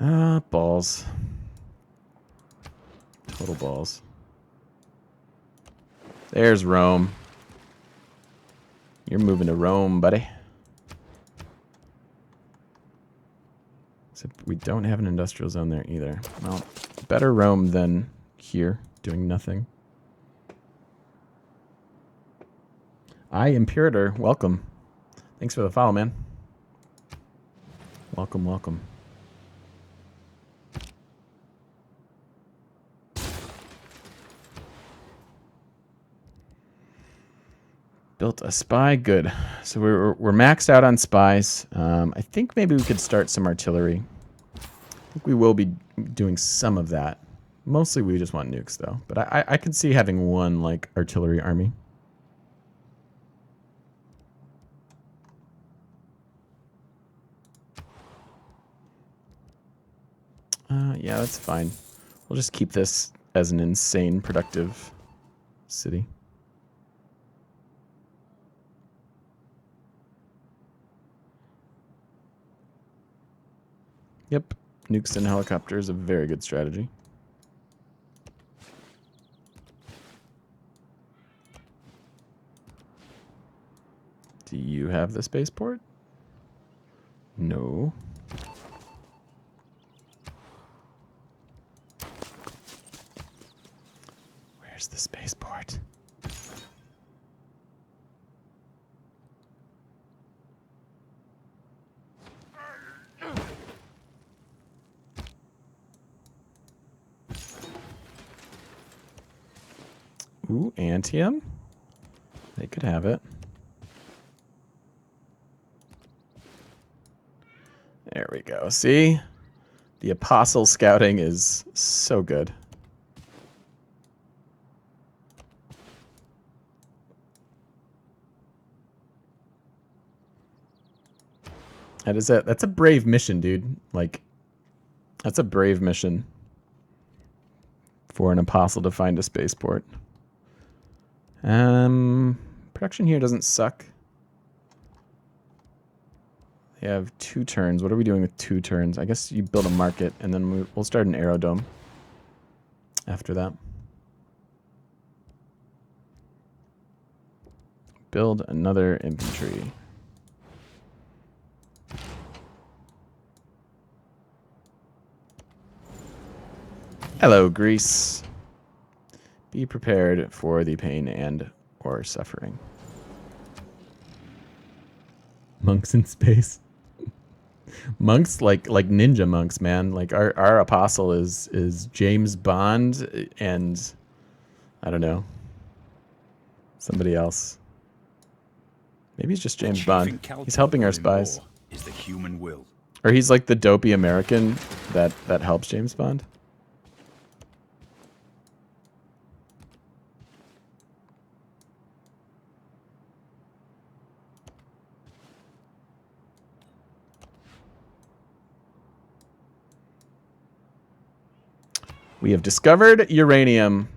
Ah, balls. Total balls. There's Rome. You're moving to Rome, buddy. Except we don't have an industrial zone there either. Well, better Rome than here, doing nothing. Imperator, welcome. Thanks for the follow, man. Welcome, welcome. Built a spy, good. So we're maxed out on spies. I think maybe we could start some artillery. I think we will be doing some of that. Mostly we just want nukes, though. But I could see having one, like, artillery army. Yeah, that's fine. We'll just keep this as an insane productive city. Yep, nukes and helicopters, a very good strategy. Do you have the spaceport? No. Where's the spaceport? Ooh, Antium? They could have it. There we go. See? The Apostle scouting is so good. That's a brave mission, dude. Like, that's a brave mission for an Apostle to find a spaceport. Production here doesn't suck. They have 2 turns. What are we doing with 2 turns? I guess you build a market, and then we'll start an aerodome after that. Build another infantry. Hello, Greece. Be prepared for the pain and or suffering. Monks in space. Monks like ninja monks, man. Like our apostle is James Bond and I don't know. Somebody else. Maybe he's just James Bond. He's helping our spies. Is the human will. Or he's like the dopey American that helps James Bond. We have discovered uranium.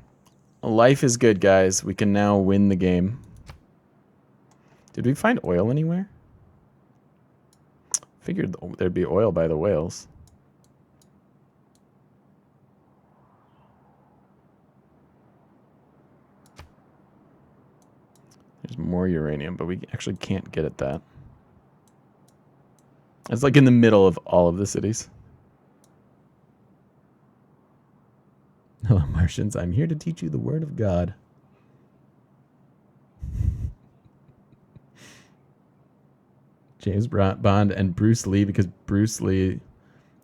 Life is good, guys. We can now win the game. Did we find oil anywhere? Figured there'd be oil by the whales. There's more uranium, but we actually can't get at that. It's like in the middle of all of the cities. Hello, Martians. I'm here to teach you the word of God. James Bond and Bruce Lee, because Bruce Lee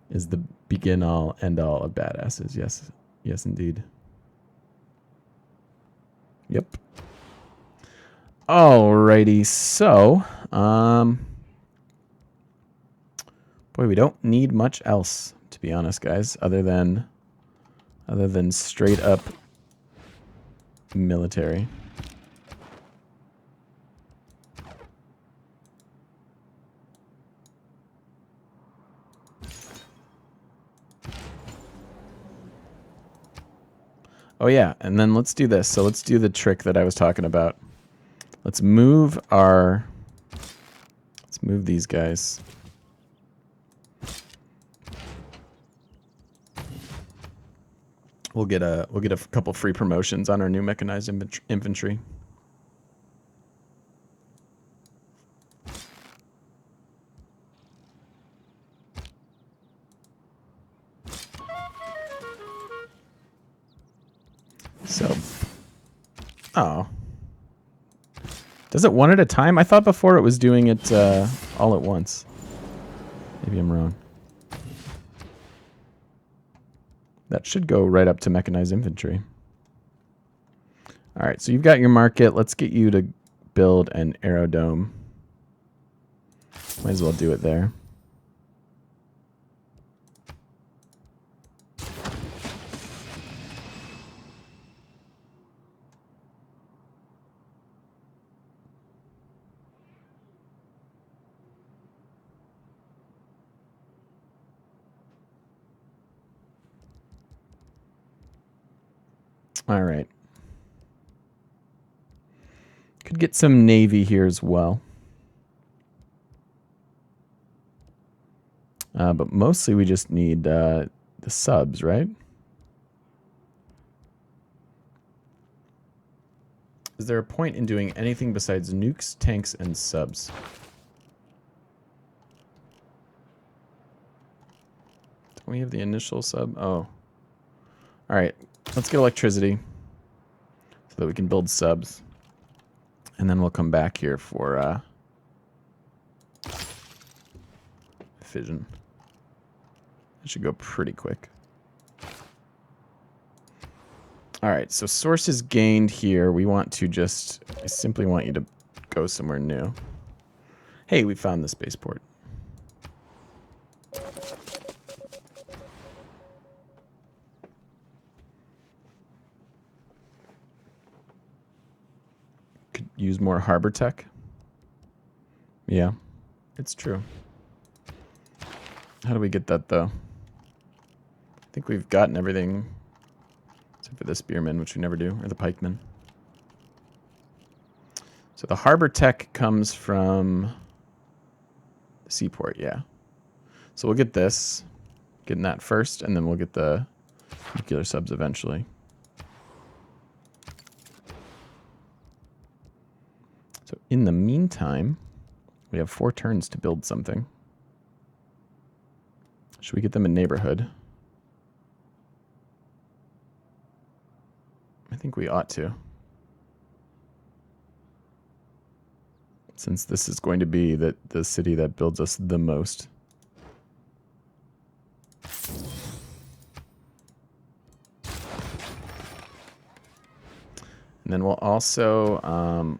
is the begin all end all of badasses. Yes. Yes, indeed. Yep. Alrighty, so boy, we don't need much else, to be honest, guys, other than straight up military. Oh yeah, and then let's do this. So let's do the trick that I was talking about. Let's move these guys. We'll get a couple free promotions on our new mechanized infantry. So, oh. Does it one at a time? I thought before it was doing it all at once. Maybe I'm wrong. That should go right up to mechanized infantry. All right, so you've got your market. Let's get you to build an aerodome. Might as well do it there. All right. Could get some navy here as well. But mostly we just need the subs, right? Is there a point in doing anything besides nukes, tanks, and subs? Don't we have the initial sub? Oh. Alright, let's get electricity so that we can build subs. And then we'll come back here for fission. It should go pretty quick. Alright, so sources gained here. We want to just... I simply want you to go somewhere new. Hey, we found the spaceport. Could use more harbor tech. Yeah, it's true. How do we get that, though? I think we've gotten everything... except for the spearmen, which we never do, or the pikemen. So the harbor tech comes from the seaport, yeah. So we'll get this, getting that first, and then we'll get the nuclear subs eventually. So in the meantime, we have 4 turns to build something. Should we get them in neighborhood? I think we ought to. Since this is going to be the city that builds us the most. And then we'll also,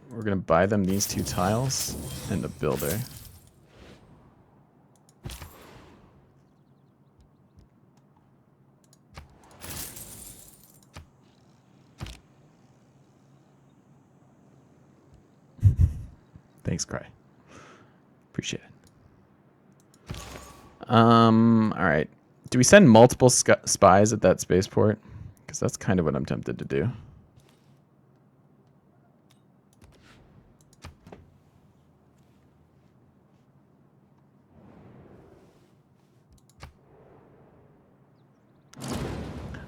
we're going to buy them these 2 tiles and a builder. Thanks, Cry. Appreciate it. Alright. Do we send multiple spies at that spaceport? Because that's kind of what I'm tempted to do.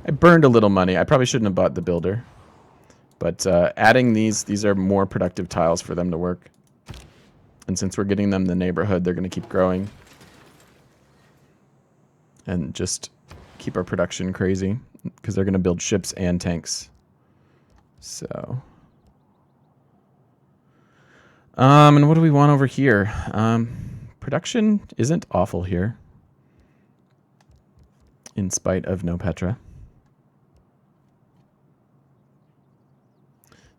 I burned a little money. I probably shouldn't have bought the builder. But adding these are more productive tiles for them to work. And since we're getting them in the neighborhood, they're going to keep growing. And just keep our production crazy. Because they're going to build ships and tanks. So. And what do we want over here? Production isn't awful here. In spite of no Petra.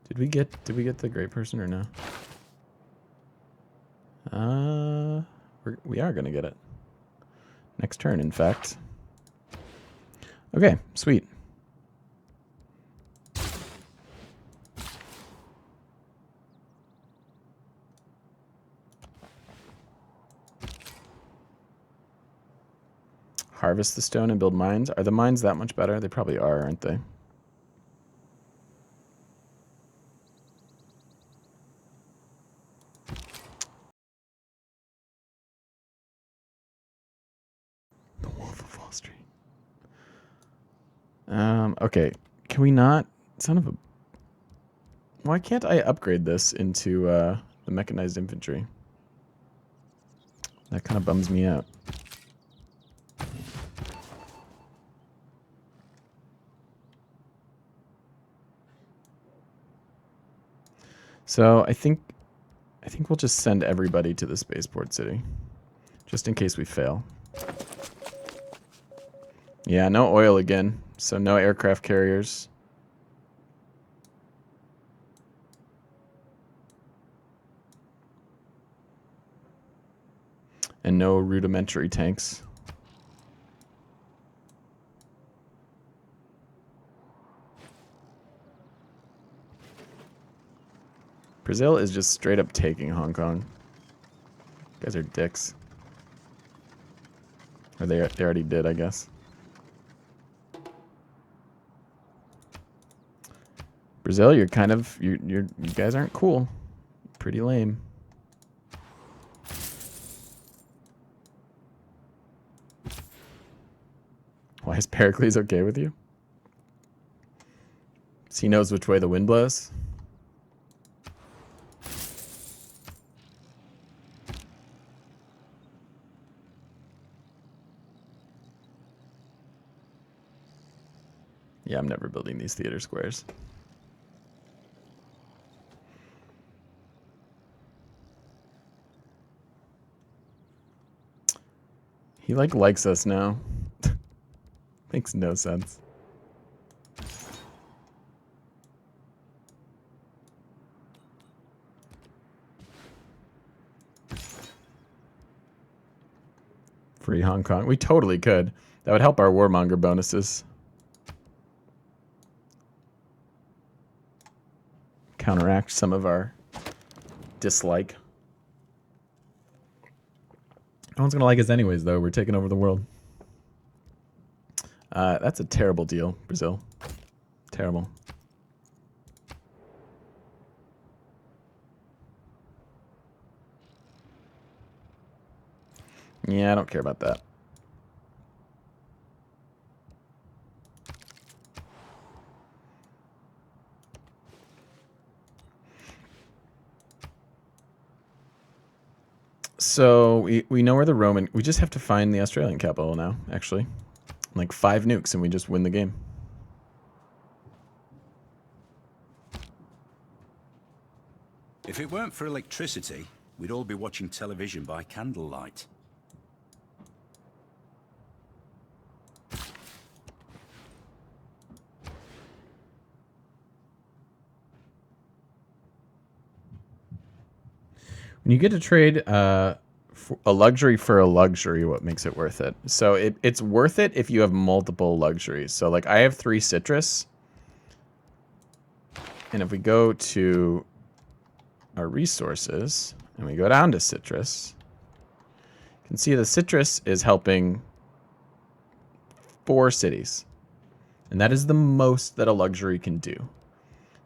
Did we get the great person or no? We are gonna get it. Next turn, in fact. Okay, sweet. Harvest the stone and build mines. Are the mines that much better? They probably are, aren't they? The Wolf of Wall Street. Okay. Can we not... Son of a... Why can't I upgrade this into the mechanized infantry? That kind of bums me out. So I think we'll just send everybody to the spaceport city, just in case we fail. Yeah, no oil again, so no aircraft carriers. And no rudimentary tanks. Brazil is just straight up taking Hong Kong. You guys are dicks. Or they already did, I guess. Brazil, you're kind of you guys aren't cool. Pretty lame. Why is Pericles okay with you? So he knows which way the wind blows. Yeah, I'm never building these theater squares. He likes us now. Makes no sense. Free Hong Kong. We totally could. That would help our warmonger bonuses. Counteract some of our dislike. No one's gonna like us anyways, though. We're taking over the world. That's a terrible deal, Brazil. Terrible. Yeah, I don't care about that. So we know where the Roman... We just have to find the Australian capital now, actually. Like 5 nukes and we just win the game. If it weren't for electricity, we'd all be watching television by candlelight. When you get to trade a luxury for a luxury, what makes it worth it? So it's worth it if you have multiple luxuries. So like I have 3 citrus. And if we go to our resources and we go down to citrus, you can see the citrus is helping 4 cities. And that is the most that a luxury can do.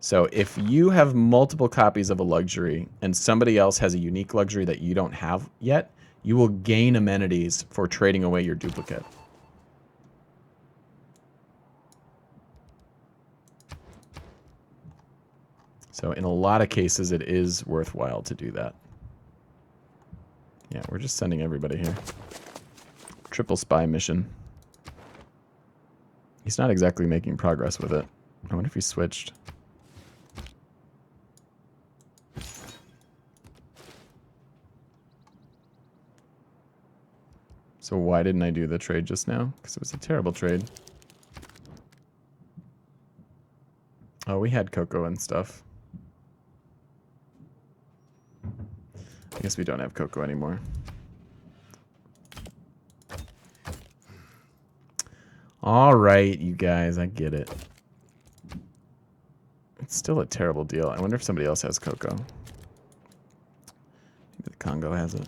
So if you have multiple copies of a luxury and somebody else has a unique luxury that you don't have yet, you will gain amenities for trading away your duplicate. So in a lot of cases, it is worthwhile to do that. Yeah, we're just sending everybody here. Triple spy mission. He's not exactly making progress with it. I wonder if he switched. So why didn't I do the trade just now? Because it was a terrible trade. Oh, we had cocoa and stuff. I guess we don't have cocoa anymore. All right, you guys, I get it. It's still a terrible deal. I wonder if somebody else has cocoa. Maybe the Congo has it.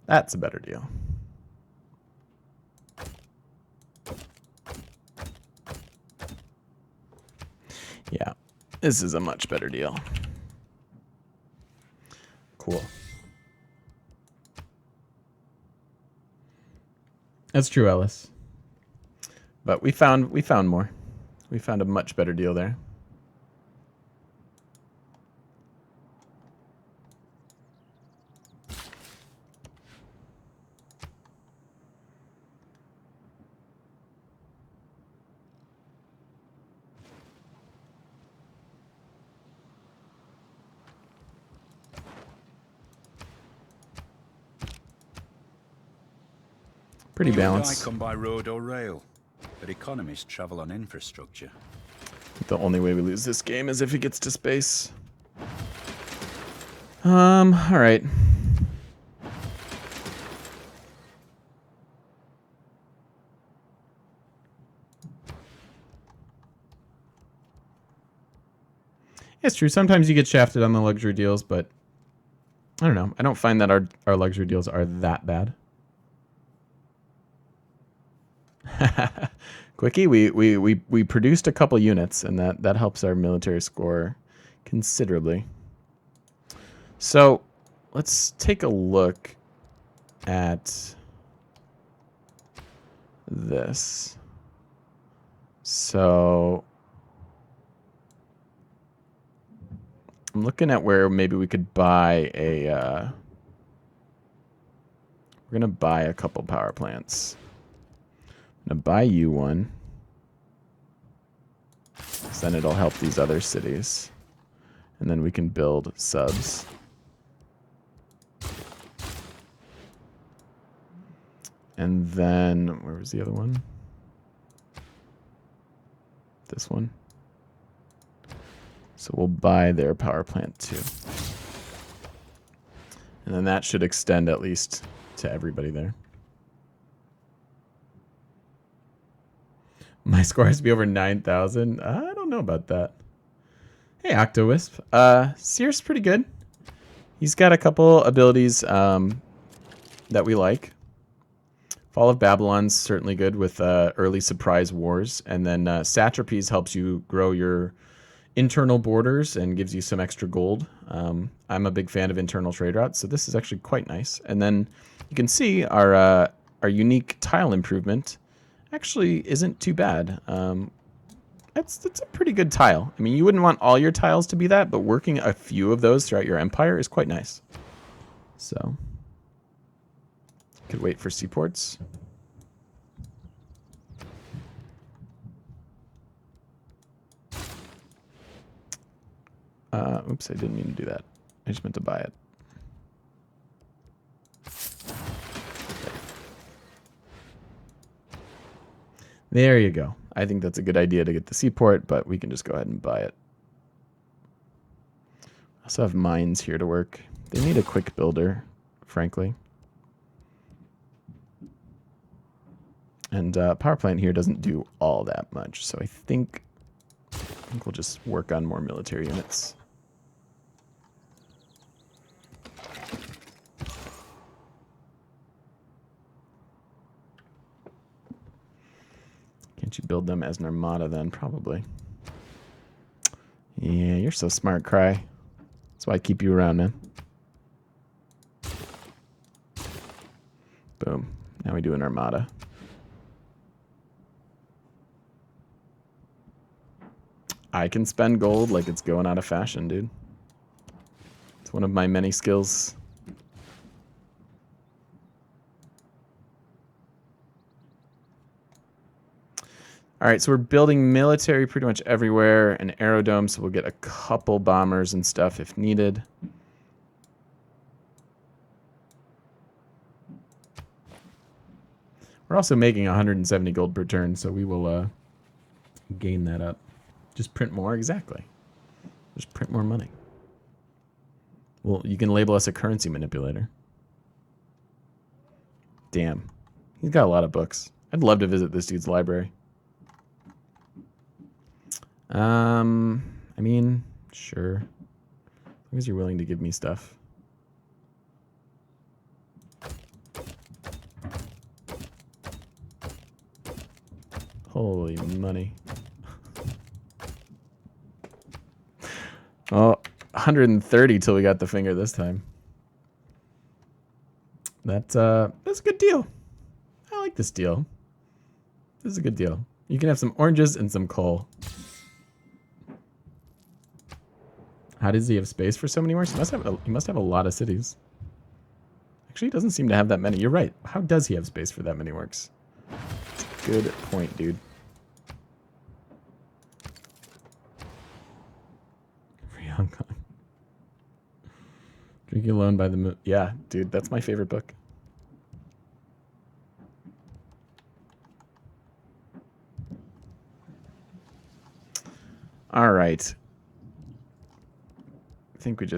That's a better deal. Yeah, this is a much better deal. Cool. That's true, Ellis. But we found more. We found a much better deal there. Pretty balanced. I come by road or rail, but economists travel on infrastructure. The only way we lose this game is if he gets to space. All right. It's true. Sometimes you get shafted on the luxury deals, but I don't know. I don't find that our luxury deals are that bad. Quickie, we produced a couple units, and that helps our military score considerably. So let's take a look at this. So I'm looking at where maybe we could buy a we're gonna buy a couple power plants. I'm gonna buy you one, 'cause then it'll help these other cities, and then we can build subs. And then where was the other one? This one. So we'll buy their power plant too. And then that should extend at least to everybody there. My score has to be over 9,000. I don't know about that. Hey, Octowisp. Cyrus pretty good. He's got a couple abilities that we like. Fall of Babylon's certainly good with early surprise wars. And then Satrapies helps you grow your internal borders and gives you some extra gold. I'm a big fan of internal trade routes, so this is actually quite nice. And then you can see our unique tile improvement actually isn't too bad. It's a pretty good tile. I mean, you wouldn't want all your tiles to be that, but working a few of those throughout your empire is quite nice. So, could wait for seaports. Oops, I didn't mean to do that. I just meant to buy it. There you go. I think that's a good idea to get the seaport, but we can just go ahead and buy it. I also have mines here to work. They need a quick builder, frankly. And power plant here doesn't do all that much, so I think we'll just work on more military units. Can't you build them as an armada then? Probably. Yeah, you're so smart, Cry. That's why I keep you around, man. Boom. Now we do an armada. I can spend gold like it's going out of fashion, dude. It's one of my many skills. All right, so we're building military pretty much everywhere, an aerodome, so we'll get a couple bombers and stuff if needed. We're also making 170 gold per turn, so we will gain that up. Just print more, exactly. Just print more money. Well, you can label us a currency manipulator. Damn. He's got a lot of books. I'd love to visit this dude's library. I mean, sure. As long as you're willing to give me stuff. Holy money. Oh, 130 till we got the finger this time. That's a good deal. I like this deal. This is a good deal. You can have some oranges and some coal. How does he have space for so many works? He must have a lot of cities. Actually, he doesn't seem to have that many. You're right. How does he have space for that many works? That's a good point, dude. Free Hong Kong. Drinking Alone by the Moon. Yeah, dude, that's my favorite book. All right. I think let's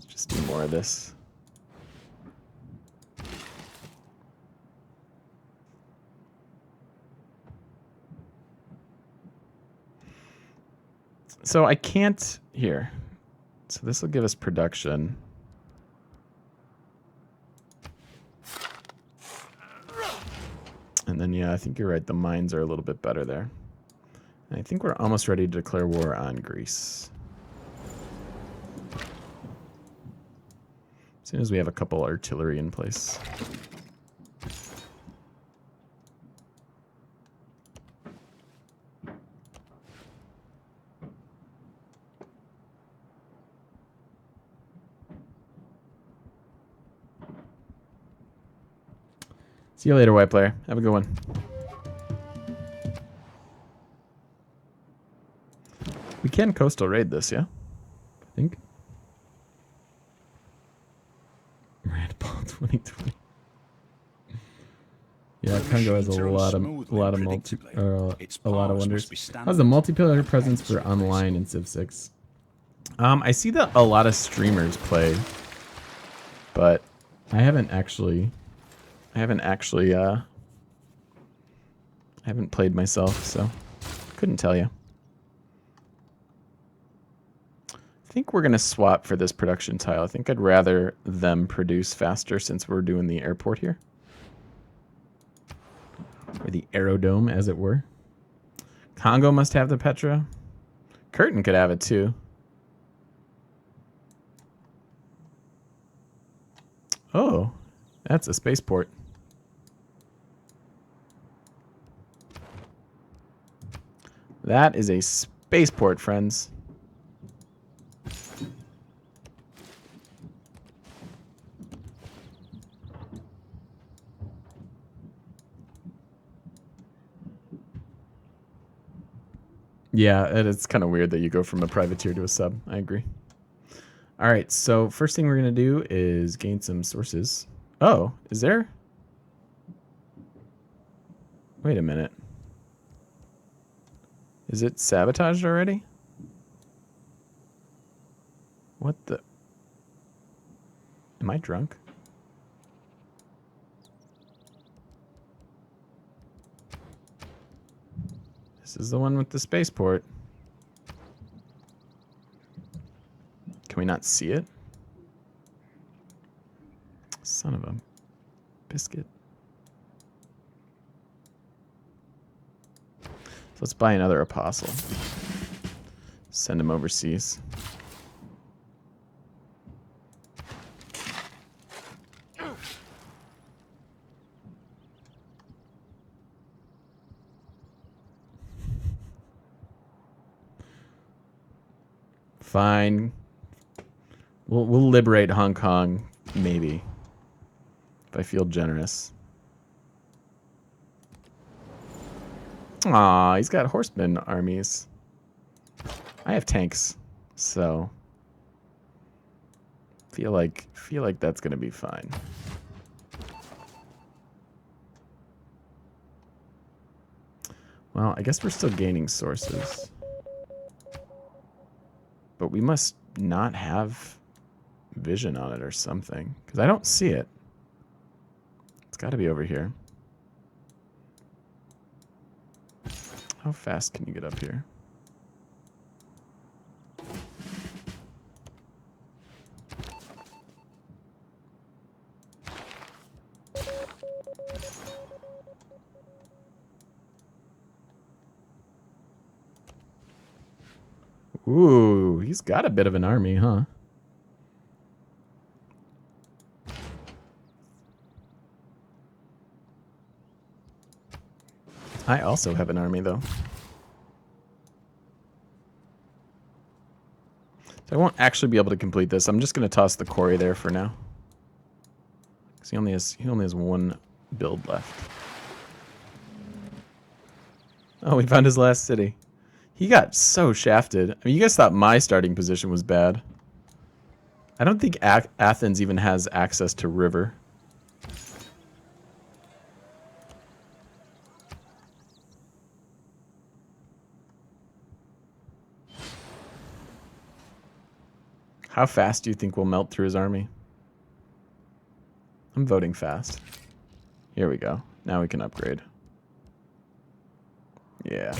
just do more of this. So I can't here. So this will give us production. And then, yeah, I think you're right. The mines are a little bit better there. And I think we're almost ready to declare war on Greece. As soon as we have a couple artillery in place. See you later, white player. Have a good one. We can coastal raid this, yeah? I think. Red Ball 2020. Yeah, Congo has a lot of wonders. How's the multiplayer presence for online in Civ 6? I see that a lot of streamers play, but I haven't played myself, so couldn't tell you. I think we're gonna swap for this production tile. I think I'd rather them produce faster since we're doing the airport here. Or the aerodome, as it were. Congo must have the Petra. Curtin could have it too. Oh, that's a spaceport. That is a spaceport, friends. Yeah, it's kind of weird that you go from a privateer to a sub. I agree. All right, so first thing we're going to do is gain some sources. Oh, is there? Wait a minute. Is it sabotaged already? What the? Am I drunk? This is the one with the spaceport. Can we not see it? Son of a biscuit. So let's buy another apostle. Send him overseas. Fine. We'll liberate Hong Kong, maybe. If I feel generous. Aw, he's got horseman armies. I have tanks, so feel like that's gonna be fine. Well, I guess we're still gaining sources. But we must not have vision on it or something. Because I don't see it. It's got to be over here. How fast can you get up here? Ooh, he's got a bit of an army, huh? I also have an army, though. So I won't actually be able to complete this. I'm just going to toss the quarry there for now. Because he only has one build left. Oh, we found his last city. He got so shafted. I mean, you guys thought my starting position was bad. I don't think Athens even has access to river. How fast do you think we'll melt through his army? I'm voting fast. Here we go. Now we can upgrade. Yeah.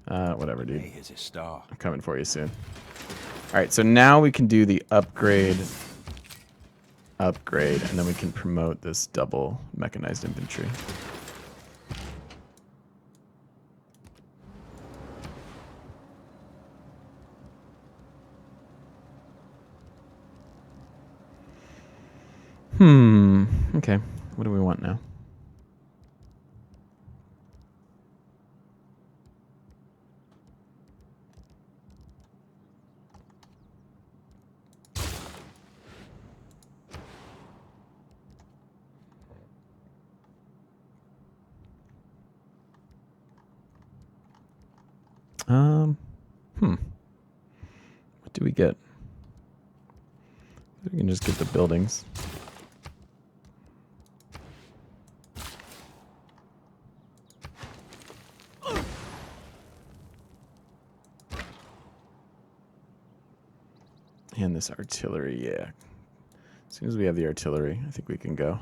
Whatever, dude. Hey, here's a star. I'm coming for you soon. All right, so now we can do the upgrade, and then we can promote this double mechanized infantry. Okay. What do we want now? What do we get? We can just get the buildings. And this artillery, yeah. As soon as we have the artillery, I think we can go.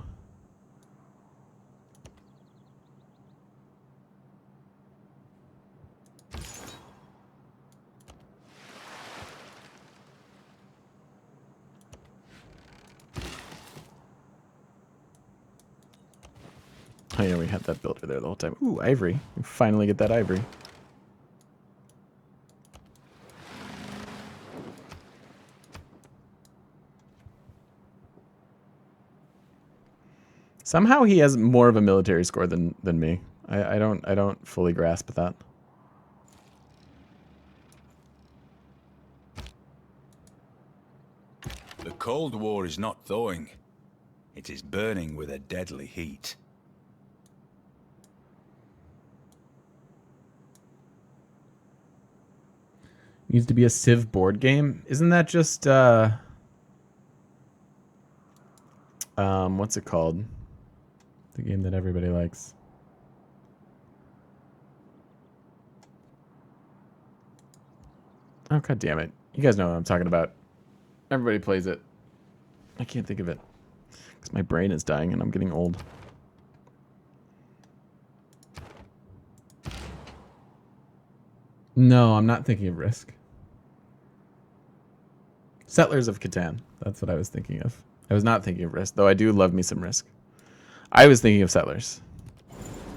Oh yeah, we had that builder there the whole time. Ooh, ivory. We finally get that ivory. Somehow he has more of a military score than me. I don't fully grasp that. The Cold War is not thawing. It is burning with a deadly heat. Needs to be a Civ board game. Isn't that just what's it called? The game that everybody likes. Oh, god damn it. You guys know what I'm talking about. Everybody plays it. I can't think of it. Because my brain is dying and I'm getting old. No, I'm not thinking of Risk. Settlers of Catan. That's what I was thinking of. I was not thinking of Risk, though I do love me some Risk. I was thinking of Settlers.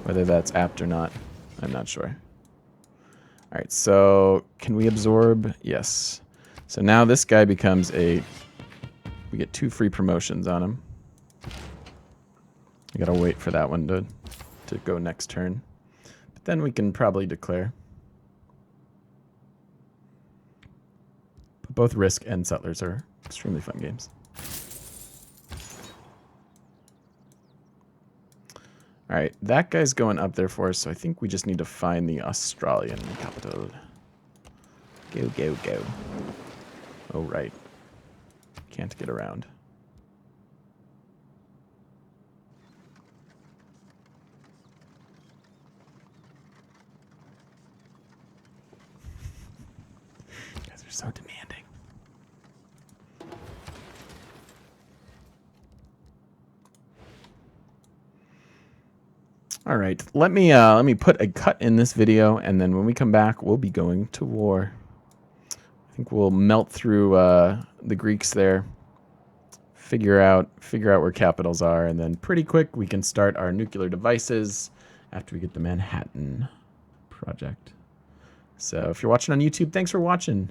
Whether that's apt or not, I'm not sure. Alright, so can we absorb? Yes. So now this guy becomes a... We get 2 free promotions on him. I gotta wait for that one to go next turn. But then we can probably declare. But both Risk and Settlers are extremely fun games. Alright, that guy's going up there for us, so I think we just need to find the Australian capital. Go, go, go. Oh, right. Can't get around. You guys are so demanding. All right, let me put a cut in this video, and then when we come back, we'll be going to war. I think we'll melt through the Greeks there, figure out where capitals are, and then pretty quick we can start our nuclear devices after we get the Manhattan Project. So if you're watching on YouTube, thanks for watching.